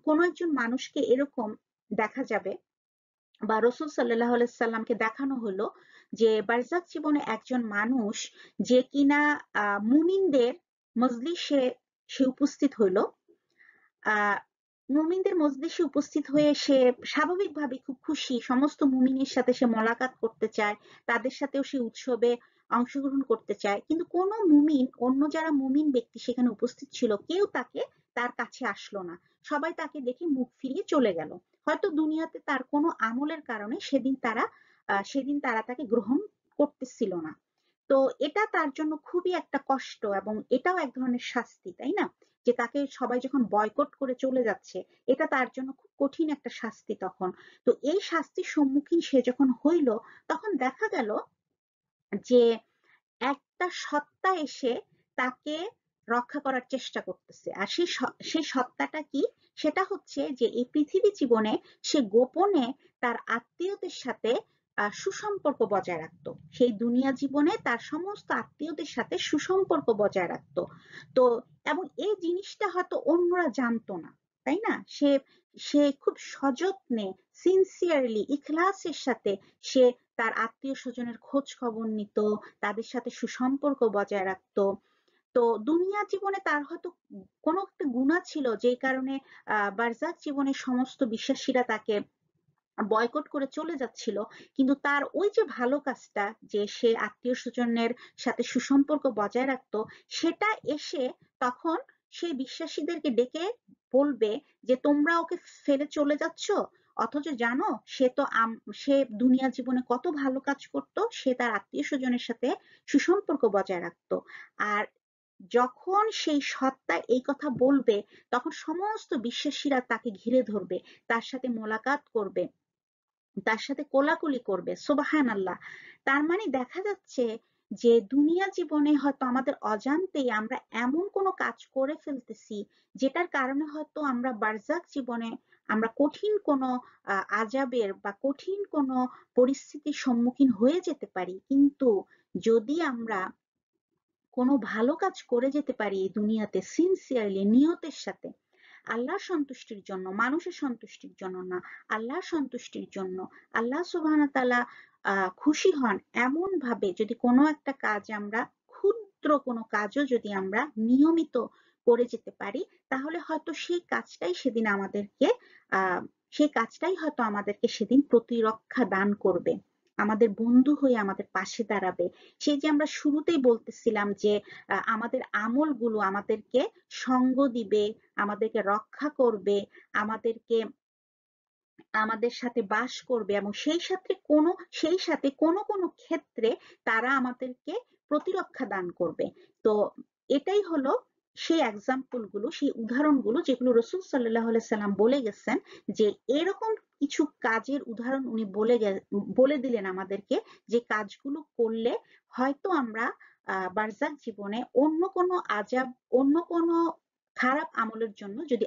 কোনো একজন মানুষকে এরকম দেখা যাবে, বা রাসূল সাল্লাল্লাহু আলাইহি সাল্লামকে দেখানো হলো যে বারজাখ জীবনে একজন মানুষ যে কিনা মুমিনদের মজলিসে সে উপস্থিত হইলো। মুমিনদের মজলিসে উপস্থিত হয়ে সে স্বাভাবিকভাবে খুব খুশি, সমস্ত মুমিনের সাথে সে মোলাকাত করতে চায়, তাদের সাথেও সে উৎসবে অংশগ্রহণ করতে চায়। কিন্তু কোনো অন্য যারা মুমিন ব্যক্তি সেখানে উপস্থিত ছিল, কেউ তার কাছে আসলো না, সবাই তাকে দেখে মুখ ফিরিয়ে চলে গেল। হয়তো দুনিয়াতে তার কোনো আমলের কারণে সেদিন তারা তাকে গ্রহণ করতেছিল না। তো এটা তার জন্য খুবই একটা কষ্ট এবং এটাও এক ধরনের শাস্তি, তাই না? যে তাকে সবাই যখন বয়কট করে চলে যাচ্ছে, এটা তার জন্য খুব কঠিন একটা শাস্তি তখন। তো এই শাস্তির সম্মুখীন সে যখন হইল, তখন দেখা গেল যে একটা সত্তা এসে তাকে রক্ষা করার চেষ্টা করতেছে। আর সেই সত্তাটা কি? সেটা হচ্ছে যে এই পৃথিবী জীবনে সে গোপনে তার আত্মীয়দের সাথে সুসম্পর্ক বজায় রাখতো। সেই দুনিয়া জীবনে তার সমস্ত আত্মীয়দের সাথে সুসম্পর্ক বজায় রাখতো। তো এবং এই জিনিসটা হয়তো অন্যরা জানতো না, তাই না? সে খুব সযত্নে, সিনসিয়ারলি, ইখলাসের সাথে সে তার আত্মীয় স্বজনের খোঁজ খবর নিত, তাদের সাথে সুসম্পর্ক বজায় রাখতো। তো দুনিয়া জীবনে তার হয়তো কোনো একটা গুনাহ ছিল, যেই কারণে বারজাখ জীবনে সমস্ত বিশ্বাসীরা তাকে বয়কট করে চলে যাচ্ছিল। কিন্তু তার ওই যে ভালো কাজটা, যে সে আত্মীয় স্বজনের সাথে সুসম্পর্ক বজায় রাখতো, সেটা এসে তখন সেই বিশ্বাসীদেরকে ডেকে বলবে যে তোমরা ওকে ফেলে চলে যাচ্ছ, অথচ জানো সে দুনিয়া জীবনে কত ভালো কাজ করত, সে তার আত্মীয় স্বজনের সাথে সুসম্পর্ক বজায় রাখতো। আর যখন সেই সত্তা এই কথা বলবে, তখন সমস্ত বিশ্বাসীরা তাকে ঘিরে ধরবে, তার সাথে মোলাকাত করবে, তার সাথে কোলাকুলি করবে। সুবহান আল্লাহ। তার মানে দেখা যাচ্ছে যে দুনিয়া জীবনে হয়তো আমাদের অজান্তেই আমরা এমন কোনো কাজ করে ফেলতেছি, যেটার কারণে হয়তো আমরা বারজাখ জীবনে আমরা কঠিন কোনো আযাবের বা কঠিন কোনো পরিস্থিতির সম্মুখীন হয়ে যেতে পারি। কিন্তু যদি আমরা কোনো ভালো কাজ করে যেতে পারি এই দুনিয়াতে সিনসিয়ারলি, নিয়তের সাথে, আল্লাহর সন্তুষ্টির জন্য, মানুষের সন্তুষ্টির জন্য না, আল্লাহর সন্তুষ্টির জন্য, আল্লাহ সুবহানাহু ওয়া তাআলা খুশি হন এমন ভাবে যদি কোনো একটা কাজ আমরা, ক্ষুদ্র কোনো কাজও যদি আমরা নিয়মিত করে যেতে পারি, তাহলে হয়তো সেই কাজটাই হয়তো আমাদেরকে সেদিন প্রতিরক্ষা দান করবে, আমাদের বন্ধু হয়ে আমাদের পাশে দাঁড়াবে। সেই যে আমরা শুরুতেই বলতেছিলাম যে আমাদের আমলগুলো আমাদেরকে সঙ্গ দিবে, আমাদেরকে রক্ষা করবে, আমাদেরকে আমাদের সাথে বাস করবে, এবং সেই সাথে কোনো কোনো ক্ষেত্রে তারা আমাদেরকে প্রতিরক্ষা দান করবে। তো এটাই হলো সেই এক্সাম্পল গুলো, সেই উদাহরণগুলো যেগুলো রসুল সাল্লাল্লাহু আলাইহি সাল্লাম বলে গেছেন, যে এরকম কিছু কাজের উদাহরণ উনি বলে দিলেন আমাদেরকে, যে কাজগুলো করলে হয়তো আমরা বারজাখ জীবনে অন্য কোনো খারাপ আমলের জন্য যদি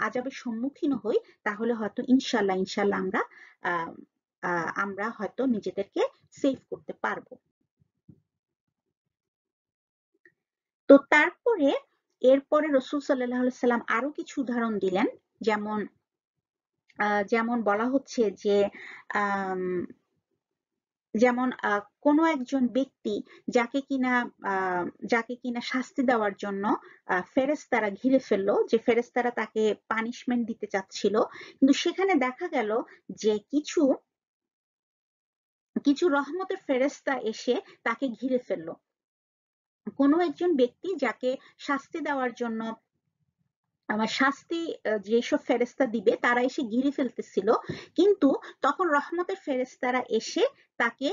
আযাবের সম্মুখীন হই, তাহলে হয়তো ইনশাল্লাহ ইনশাল্লাহ আমরা হয়তো নিজেদেরকে সেভ করতে পারবো। তো তারপরে এরপরে রাসূল সাল্লাল্লাহু আলাইহি সাল্লাম আরো কিছু উদাহরণ দিলেন। যেমন যেমন বলা হচ্ছে যে আম, যেমন কোনো একজন ব্যক্তি যাকে কিনা যাকে কিনা শাস্তি দেওয়ার জন্য ফেরেশতারা ঘিরে ফেললো, যে ফেরেশতারা তাকে পানিশমেন্ট দিতে চাচ্ছিল, কিন্তু সেখানে দেখা গেল যে কিছু কিছু রহমতের ফেরেশতা এসে তাকে ঘিরে ফেললো। কোনো একজন ব্যক্তি যাকে শাস্তি দেওয়ার জন্য আমার শাস্তি যেসব ফেরেশতা দিবে তারা এসে ঘিরে ফেলতেছিল, কিন্তু তখন রহমতের ফেরেশতারা এসে তাকে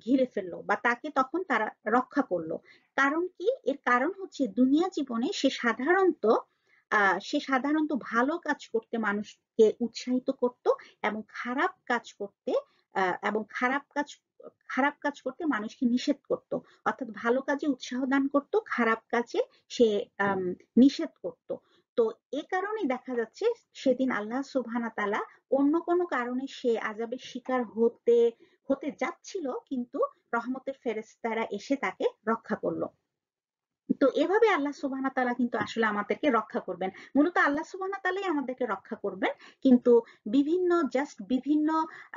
ঘিরে ফেললো বা তাকে তখন তারা রক্ষা করলো। কারণ কি? এর কারণ হচ্ছে দুনিয়া জীবনে সে সাধারণত ভালো কাজ করতে মানুষকে উৎসাহিত করত, এবং খারাপ কাজ করতে মানুষকে নিষেধ করত। অর্থাৎ ভালো কাজে উৎসাহ দান করত, খারাপ কাজে সে নিষেধ করত। তো এ কারণে দেখা যাচ্ছে সেদিন আল্লাহ সুবহানাহু ওয়া তাআলা অন্য কোনো কারণে সে আযাবের শিকার হতে যাচ্ছিল, কিন্তু রহমতের ফেরেশতারা এসে তাকে রক্ষা করলো। তো এভাবে আল্লাহ সুবহানাহু ওয়া তাআলা কিন্তু আসলে আমাদেরকে রক্ষা করবেন। মূলত আল্লাহ সুবহানাহু ওয়া তাআলাই আমাদেরকে রক্ষা করবেন, কিন্তু বিভিন্ন জাস্ট বিভিন্ন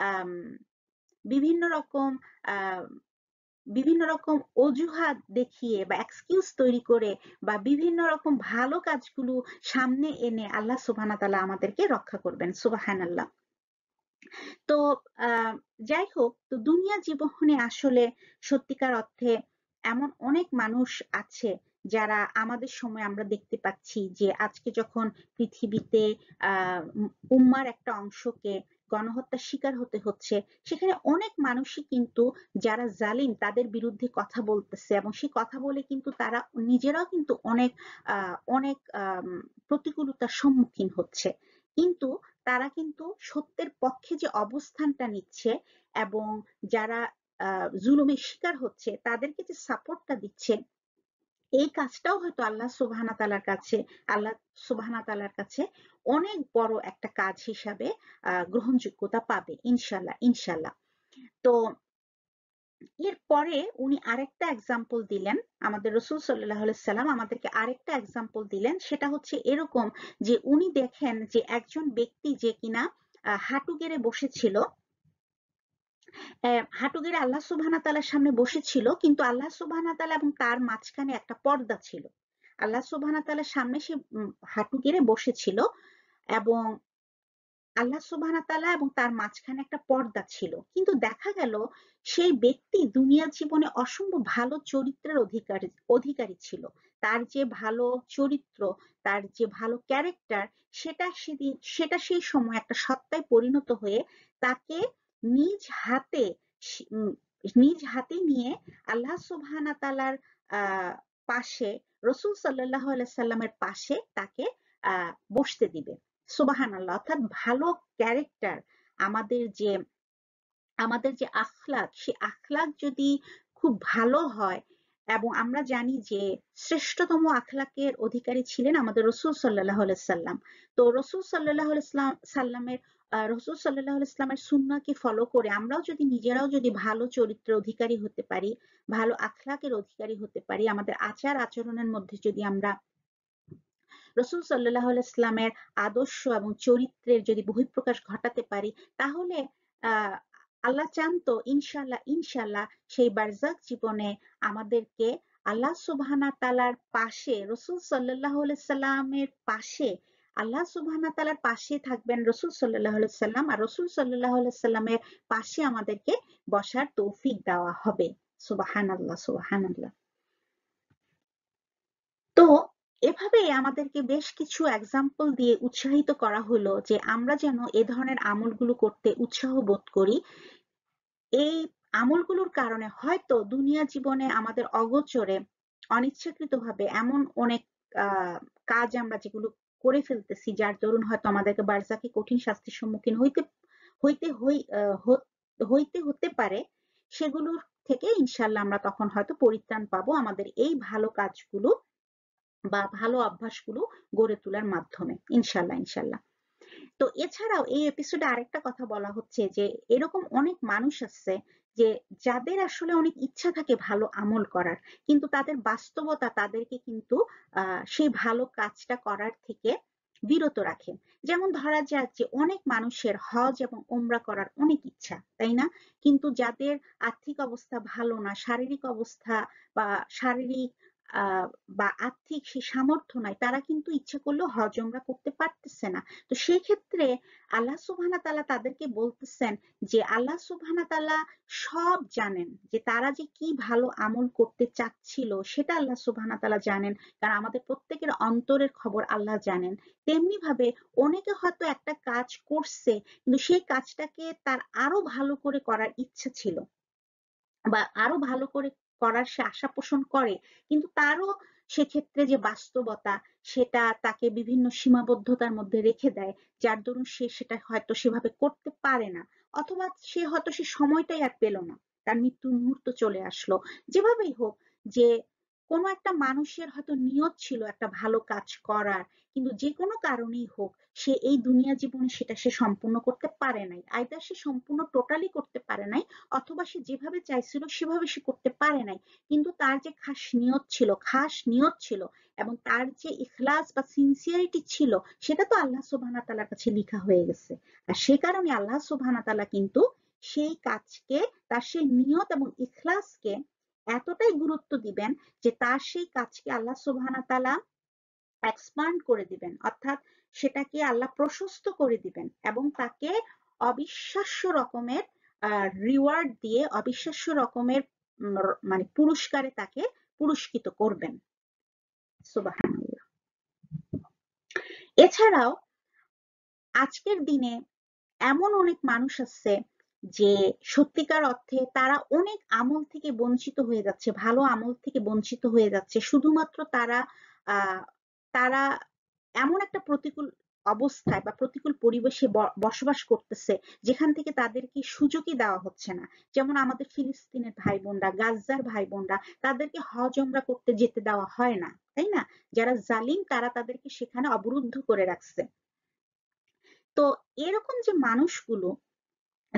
আম, বিভিন্ন রকম আহ বিভিন্ন রকম অজুহাত দেখিয়ে বা এক্সকিউজ তৈরি করে বা বিভিন্ন রকম ভালো কাজগুলো সামনে এনে আল্লাহ সুবহানাহু ওয়া তাআলা আমাদেরকে রক্ষা করবেন। সুবহানাল্লাহ। তো যাই হোক, তো দুনিয়া জীবনে আসলে সত্যিকার অর্থে এমন অনেক মানুষ আছে যারা আমাদের সময় আমরা দেখতে পাচ্ছি যে আজকে যখন পৃথিবীতে উম্মার একটা অংশকে গণহত্যার শিকার হতে হচ্ছে, সেখানে অনেক মানুষই কিন্তু যারা জালিম তাদের বিরুদ্ধে কথা বলতেছে, এবং সেই কথা বলে কিন্তু তারা নিজেরাও কিন্তু অনেক অনেক প্রতিকূলতার সম্মুখীন হচ্ছে। কিন্তু তারা কিন্তু সত্যের পক্ষে যে অবস্থানটা নিচ্ছে, এবং যারা জুলুমের শিকার হচ্ছে তাদেরকে যে সাপোর্টটা দিচ্ছে, এই কাজটাও হয়তো আল্লাহ সুবহানাহু ওয়া তাআলার কাছে অনেক বড় একটা কাজ হিসাবে গ্রহণযোগ্যতা পাবে ইনশাল্লাহ ইনশাল্লাহ। তো এরপরে উনি আরেকটা এক্সাম্পল দিলেন, আমাদের রাসূল সাল্লাল্লাহু আলাইহি সাল্লাম আমাদেরকে আরেকটা এক্সাম্পল দিলেন। সেটা হচ্ছে এরকম যে উনি দেখেন যে একজন ব্যক্তি যে কিনা হাঁটু গেড়ে বসেছিল, হাঁটু গেড়ে আল্লাহ সুবহানাহু ওয়া তাআলার সামনে বসেছিল, কিন্তু আল্লাহ সুবহানাহু ওয়া তাআলা এবং তার মাঝখানে একটা পর্দা ছিল। আল্লাহ সুবহানাহু ওয়া তাআলার সামনে সে হাঁটু গেড়ে বসেছিল, এবং আল্লাহ সুবহানাহু ওয়া তাআলা এবং তার মাঝখানে একটা পর্দা ছিল, কিন্তু দেখা গেল সেই ব্যক্তি দুনিয়ার জীবনে অসম্ভব ভালো চরিত্রের অধিকারী অধিকারী ছিল। তার যে ভালো চরিত্র, তার যে ভালো ক্যারেক্টার, সেটা সেই সময় একটা সত্তায় পরিণত হয়ে তাকে নিজ হাতে সে- উম, নিজ হাতে নিয়ে আল্লাহ সুবহানাহু ওয়া তাআলার পাশে, রসূল সাল্লাল্লাহু আলাইহি সাল্লামের পাশে তাকে বসতে দিবে। সুবহানাল্লাহ। অর্থাৎ ভালো ক্যারেক্টার, আমাদের যে আমাদের যে আখলাক, সে আখলাক যদি খুব ভালো হয়, এবং আমরা জানি যে শ্রেষ্ঠতম আখলাকের অধিকারী ছিলেন আমাদের রসূল সাল্লাল্লাহু আলাইহি সাল্লাম। তো রসূল সাল্লাল্লাহু আলাইহি সাল্লামের রসূল সাল্লাল্লাহু আলাইহি সাল্লামের সুন্নাহকে ফলো করে আমরাও যদি নিজেরাও যদি ভালো চরিত্রের অধিকারী হতে পারি, ভালো আখলাকের অধিকারী হতে পারি, আমাদের আচার আচরণের মধ্যে যদি আমরা রসূল সাল্লাল্লাহু আলাইহি ইসলামের আদর্শ এবং চরিত্রের যদি বহিঃপ্রকাশ ঘটাতে পারি, তাহলে আহ আল্লাহ চান তো ইনশাল্লাহ ইনশাল্লাহ সেই বারজাক জীবনে আমাদেরকে আল্লাহ সুবহানাহু তাআলার পাশে, রসূল সাল্লাল্লাহু আলাইহি সাল্লামের পাশে, আল্লাহ সুবহানাহু তাআলার পাশে থাকবেন রসূল সাল্লাল্লাহু আলাইহি সাল্লাম, আর রসূল সাল্লাল্লাহু আলাইহি সাল্লামের পাশে আমাদেরকে বসার তৌফিক দেওয়া হবে। সুবহানাল্লাহ, সুবহানাল্লাহ। তো এভাবেই আমাদেরকে বেশ কিছু এক্সাম্পল দিয়ে উৎসাহিত করা হলো যে আমরা যেন এ ধরনের আমলগুলো করতে উৎসাহ বোধ করি। এই আমলগুলোর কারণে হয়তো দুনিয়া জীবনে আমাদের অগোচরে অনিচ্ছাকৃতভাবে এমন অনেক কাজ আমরা যেগুলো করে ফেলতেছি, যার দরুন হয়তো আমাদেরকে বারজাকে কঠিন শাস্তির সম্মুখীন হইতে হইতে হতে পারে, সেগুলোর থেকে ইনশাল্লাহ আমরা তখন হয়তো পরিত্রাণ পাবো আমাদের এই ভালো কাজগুলো বা ভালো অভ্যাসগুলো গড়ে তোলার মাধ্যমে, ইনশাল্লাহ ইনশাল্লাহ। তো এছাড়াও এই এপিসোডে আরেকটা কথা বলা হচ্ছে যে এরকম অনেক মানুষ আছে যে যাদের আসলে অনেক ইচ্ছা থাকে ভালো আমল করার, কিন্তু তাদের বাস্তবতা তাদেরকে কিন্তু সেই ভালো কাজটা করার থেকে বিরত রাখে। যেমন ধরা যাক যে অনেক মানুষের হজ এবং ওমরা করার অনেক ইচ্ছা, তাই না? কিন্তু যাদের আর্থিক অবস্থা ভালো না, শারীরিক অবস্থা বা শারীরিক আহ বা আর্থিক সে সামর্থ্য নাই, তারা কিন্তু ইচ্ছা করলেও হজ ওমরা করতে পারতেছে না। তো সেই ক্ষেত্রে আল্লাহ সুবহানাহু তাআলা তাদেরকে বলতেছেন যে আল্লাহ সুবহানাহু তাআলা সব জানেন, যে তারা যে কি ভালো আমল করতে চাচ্ছিল সেটা আল্লাহ সুবহানাহু তাআলা জানেন, কারণ আমাদের প্রত্যেকের অন্তরের খবর আল্লাহ জানেন। তেমনি ভাবে অনেকে হয়তো একটা কাজ করছে, কিন্তু সেই কাজটাকে তার আরো ভালো করে করার ইচ্ছা ছিল বা আরো ভালো করে করার সে আশা পোষণ করে, কিন্তু তারও সেক্ষেত্রে যে বাস্তবতা, সেটা তাকে বিভিন্ন সীমাবদ্ধতার মধ্যে রেখে দেয়, যার দরুন সে সেটা হয়তো সেভাবে করতে পারে না, অথবা সে হয়তো সে সময়টাই আর পেল না, তার মৃত্যু মুহূর্ত চলে আসলো। যেভাবেই হোক, যে কোনো একটা মানুষের হয়তো নিয়ত ছিল একটা ভালো কাজ করার, কিন্তু যে কোনো কারণেই হোক সে এই দুনিয়া জীবনে সেটা সে সম্পূর্ণ করতে পারে নাই, আইদার সে সম্পূর্ণ টোটালি করতে পারে নাই, অথবা সে যেভাবে চাইছিল সেভাবে সে করতে পারে নাই। কিন্তু তার যে খাস নিয়ত ছিল এবং তার যে ইখলাস বা সিনসিয়ারিটি ছিল, সেটা তো আল্লাহ সুবহানাহু তাআলার কাছে লিখা হয়ে গেছে। আর সে কারণে আল্লাহ সুবহানাহু তাআলা কিন্তু সেই কাজকে, তার সেই নিয়ত এবং ইখলাসকে এতটাই গুরুত্ব দিবেন যে তার সেই কাজকে আল্লাহ সুবহানাহু তাআলা এক্সপান্ড করে দিবেন, অর্থাৎ সেটাকে আল্লাহ প্রশস্ত করে দিবেন এবং তাকে অবিশ্বাস্য রকমের রিওয়ার্ড দিয়ে, অবিশ্বাস্য রকমের মানে পুরস্কারে তাকে পুরস্কৃত করবেন। সুবহানাল্লাহ। এছাড়াও আজকের দিনে এমন অনেক মানুষ আছে যে সত্যিকার অর্থে তারা অনেক আমল থেকে বঞ্চিত হয়ে যাচ্ছে, ভালো আমল থেকে বঞ্চিত হয়ে যাচ্ছে, শুধুমাত্র তারা আহ তারা এমন একটা প্রতিকূল অবস্থায় বা প্রতিকূল পরিবেশে বসবাস করতেছে যেখান থেকে তাদেরকে সুযোগই দেওয়া হচ্ছে না। যেমন আমাদের ফিলিস্তিনের ভাই বোনরা, গাজার ভাই বোনরা, তাদেরকে হজ ওমরা করতে যেতে দেওয়া হয় না, তাই না? যারা জালিম তারা তাদেরকে সেখানে অবরুদ্ধ করে রাখছে। তো এরকম যে মানুষগুলো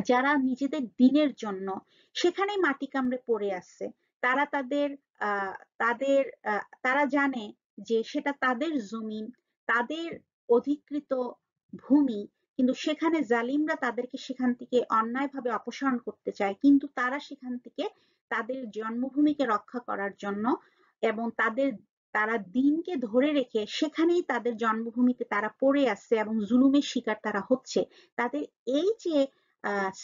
যারা নিজেদের দিনের জন্য সেখানেই মাটি কামড়ে পড়ে আছে, তারা তাদের আহ তাদের তারা জানে যে সেটা তাদের জমিন, তাদের অধিকৃত ভূমি, কিন্তু সেখানে জালিমরা তাদেরকে সেখান থেকে অন্যায়ভাবে অপসারণ করতে চায়, কিন্তু তারা সেখান থেকে তাদের জন্মভূমিকে রক্ষা করার জন্য এবং তারা দিনকে ধরে রেখে সেখানেই তাদের জন্মভূমিতে তারা পড়ে আছে এবং জুলুমের শিকার তারা হচ্ছে, তাদের এই যে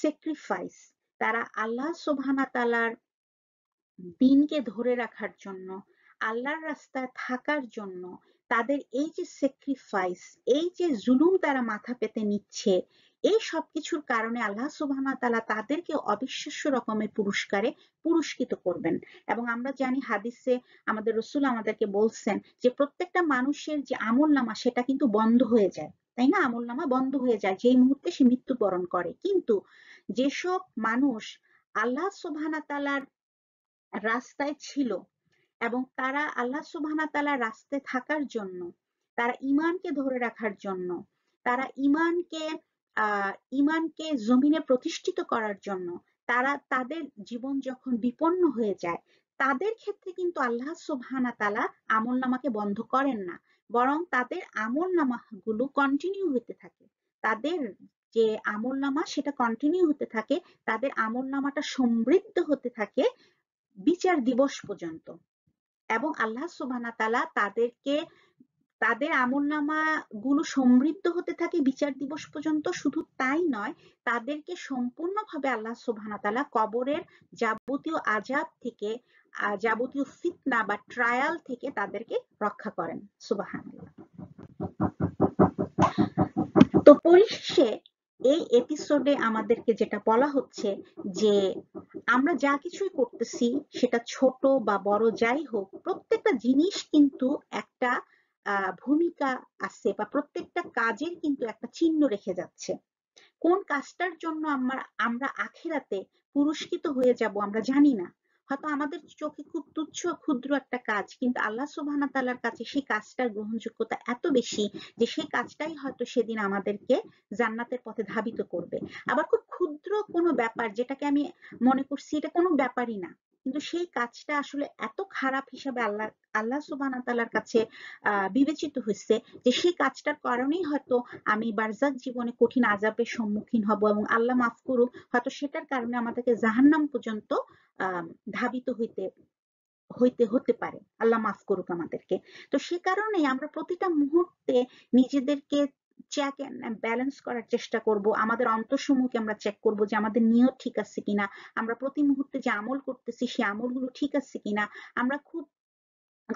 স্যাক্রিফাইস, তারা আল্লাহ সুবহানাহু ওয়া তাআলার দিনকে ধরে রাখার জন্য, আল্লাহর রাস্তায় থাকার জন্য তাদের এই যে স্যাক্রিফাইস, এই যে জুলুম তারা মাথা পেতে নিচ্ছে, এই সবকিছুর কারণে আল্লাহ সুবহানাহু ওয়া তাআলা তাদেরকে অবিশ্বাস্য রকমের পুরস্কারে পুরস্কৃত করবেন। এবং আমরা জানি হাদিসে আমাদের রাসূল আমাদেরকে বলছেন যে প্রত্যেকটা মানুষের যে আমলনামা সেটা কিন্তু বন্ধ হয়ে যায়, তাই না? আমলনামা বন্ধ হয়ে যায় যেই মুহূর্তে সে মৃত্যুবরণ করে। কিন্তু যেসব মানুষ আল্লাহ সুবহানাহু ওয়া তাআলার রাস্তায় ছিল এবং তারা আল্লাহ সুবহানাহু ওয়া তাআলার রাস্তায় থাকার জন্য, তারা ঈমানকে ধরে রাখার জন্য, তারা ঈমানকে জমিনে প্রতিষ্ঠিত করার জন্য তারা তাদের জীবন যখন বিপন্ন হয়ে যায়, তাদের ক্ষেত্রে কিন্তু আল্লাহ সুবহানাহু ওয়া তাআলা আমলনামাকে বন্ধ করেন না, বরং তাদের আমলনামাগুলো কন্টিনিউ হতে থাকে। তাদের যে আমলনামা সেটা কন্টিনিউ হতে থাকে, তাদের আমলনামাটা সমৃদ্ধ হতে থাকে বিচার দিবস পর্যন্ত। এবং আল্লাহ সুবহানাহু ওয়া তাআলা তাদেরকে, তাদের আমলনামা গুলো সমৃদ্ধ হতে থাকে বিচার দিবস পর্যন্ত। শুধু তাই নয়, তাদেরকে সম্পূর্ণভাবে আল্লাহ সুবহানাহু ওয়া তাআলা কবরের যাবতীয় আযাব থেকে, যাবতীয় ফিতনা বা ট্রায়াল থেকে তাদেরকে রক্ষা করেন। সুবহানাল্লাহ। তো পরিশেষে এই এপিসোডে আমাদেরকে যেটা বলা হচ্ছে যে আমরা যা কিছুই করতেছি সেটা ছোট বা বড় যাই হোক, প্রত্যেকটা জিনিস কিন্তু একটা ভূমিকা আছে বা প্রত্যেকটা কাজের কিন্তু একটা চিহ্ন রেখে যাচ্ছে। কোন কাজটার জন্য আমরা আখিরাতে পুরস্কৃত হয়ে যাব আমরা জানি না। হয়তো আমাদের চোখে খুব তুচ্ছ ক্ষুদ্র একটা কাজ, কিন্তু আল্লাহ সুবহানাহু ওয়া তাআলার কাছে সেই কাজটার গ্রহণযোগ্যতা এত বেশি যে সেই কাজটাই হয়তো সেদিন আমাদেরকে জান্নাতের পথে ধাবিত করবে। আবার খুব ক্ষুদ্র কোনো ব্যাপার যেটাকে আমি মনে করছি এটা কোনো ব্যাপারই না, কিন্তু সেই কাজটা আসলে এত খারাপ হিসাবে আল্লাহ সুবহানাহু ওয়া তাআলার কাছে বিবেচিত হয়েছে যে সেই কাজটার কারণেই হয়তো আমি বারজাখ জীবনে কঠিন আযাবের সম্মুখীন হব এবং আল্লাহ মাফ করুক, হয়তো সেটার কারণে আমাদেরকে জাহান্নাম পর্যন্ত ধাবিত হতে পারে। আল্লাহ মাফ করুক আমাদেরকে। তো সে কারণেই আমরা প্রতিটা মুহূর্তে নিজেদেরকে চেক এন্ড ব্যালেন্স করার চেষ্টা করব, আমাদের অন্তরসমূহকে আমরা চেক করব যে আমাদের নিয়ত ঠিক আছে কিনা, আমরা প্রতি মুহূর্তে যে আমল করতেছি সেই আমলগুলো ঠিক আছে কিনা। আমরা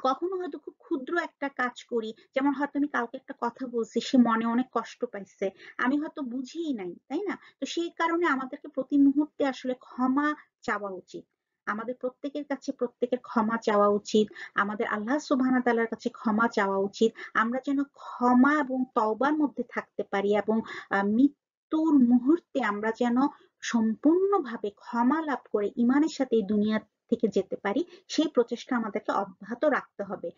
কখনো হয়তো খুব ক্ষুদ্র একটা কাজ করি, যেমন হয়তো আমি কাউকে একটা কথা বলছি, সে মনে অনেক কষ্ট পাইছে, আমি হয়তো বুঝিই নাই, তাই না? তো সেই কারণে আমাদেরকে প্রতি মুহূর্তে আসলে ক্ষমা চাওয়া উচিত। আমাদের প্রত্যেকের কাছে প্রত্যেকের ক্ষমা চাওয়া উচিত, আমাদের আল্লাহ সুবহানাহু ওয়া তাআলার কাছে ক্ষমা চাওয়া উচিত। আমরা যেন ক্ষমা এবং তওবার মধ্যে থাকতে পারি এবং মৃত্যুর মুহূর্তে আমরা যেন সম্পূর্ণভাবে ক্ষমা লাভ করে ঈমানের সাথে এই দুনিয়া থেকে যেতে পারি, সেই প্রচেষ্টা আমাদেরকে অব্যাহত রাখতে হবে।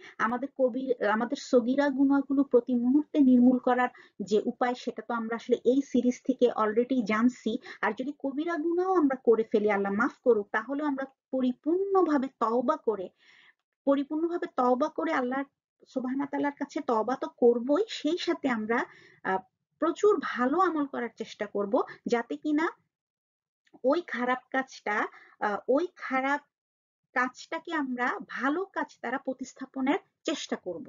আমাদের সগীরা গুনাহগুলো প্রতি মুহূর্তে নির্মূল করার যে উপায় সেটা তো আমরা আসলে এই সিরিজ থেকে অলরেডি জানছি। আর যদি কবিরা গুনাহও আমরা করে ফেলি, আল্লাহ মাফ করুক, তাহলে আমরা পরিপূর্ণভাবে তওবা করে আল্লাহ সুবহানাহু ওয়া তাআলার কাছে তওবা তো করবই, সেই সাথে আমরা প্রচুর ভালো আমল করার চেষ্টা করব, যাতে কিনা ওই খারাপ কাজটা ওই খারাপ কাজটাকে আমরা ভালো কাজ দ্বারা প্রতিস্থাপনের চেষ্টা করব।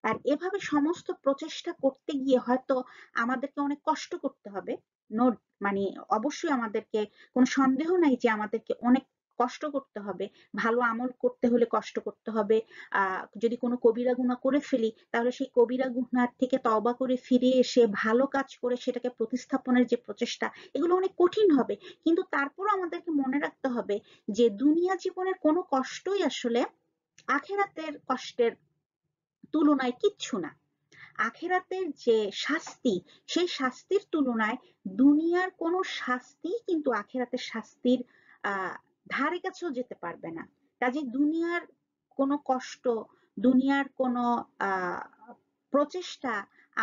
আর এভাবে সমস্ত প্রচেষ্টা করতে গিয়ে হয়তো আমাদেরকে অনেক কষ্ট করতে হবে। নোট মানে অবশ্যই আমাদেরকে কোনো সন্দেহ নাই যে আমাদেরকে অনেক কষ্ট করতে হবে, ভালো আমল করতে হলে কষ্ট করতে হবে। যদি কোনো কবিরা গুনাহ করে ফেলি তাহলে সেই কবিরা গুনাহ থেকে তওবা করে ফিরে এসে ভালো কাজ করে সেটাকে প্রতিস্থাপনের যে প্রচেষ্টা, এগুলো অনেক কঠিন হবে। কিন্তু তারপরও আমাদেরকে মনে রাখতে হবে যে দুনিয়া জীবনের কোনো কষ্টই আসলে আখিরাতের কষ্টের তুলনায় কিচ্ছু না। আখিরাতের যে শাস্তি, সেই শাস্তির তুলনায় দুনিয়ার কোনো শাস্তি কিন্তু আখিরাতের শাস্তির ধারে কাছেও যেতে পারবে না। কাজে দুনিয়ার কোনো কষ্ট, দুনিয়ার কোনো প্রচেষ্টা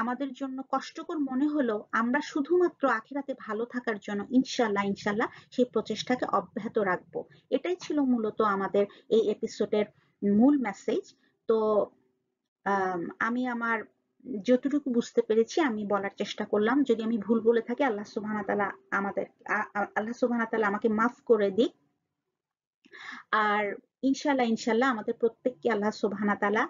আমাদের জন্য কষ্টকর মনে হলেও আমরা শুধুমাত্র আখিরাতে ভালো থাকার জন্য ইনশাল্লাহ সেই প্রচেষ্টাকে অব্যাহত রাখবো। এটাই ছিল মূলত আমাদের এই এপিসোডের মূল মেসেজ। তো আমি আমার যতটুকু বুঝতে পেরেছি আমি বলার চেষ্টা করলাম। যদি আমি ভুল বলে থাকি আল্লাহ সুবহানাহু ওয়া তাআলা আমাকে মাফ করে দিক। আর ইনশাল্লাহ আমাদের প্রত্যেককে আল্লাহ সুবহানাহু ওয়া তাআলা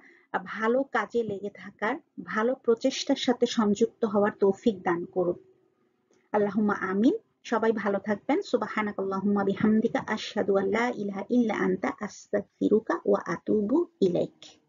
ভালো কাজে লেগে থাকার, ভালো প্রচেষ্টার সাথে সংযুক্ত হওয়ার তৌফিক দান করুন। আল্লাহুম্মা আমিন। সবাই ভালো থাকবেন। সুবহানাকাল্লাহুম্মা বিহামদিকা আশহাদু আল্লা ইলাহা ইল্লা আনতা আস্তাগফিরুকা ওয়া আতুবু ইলাইক।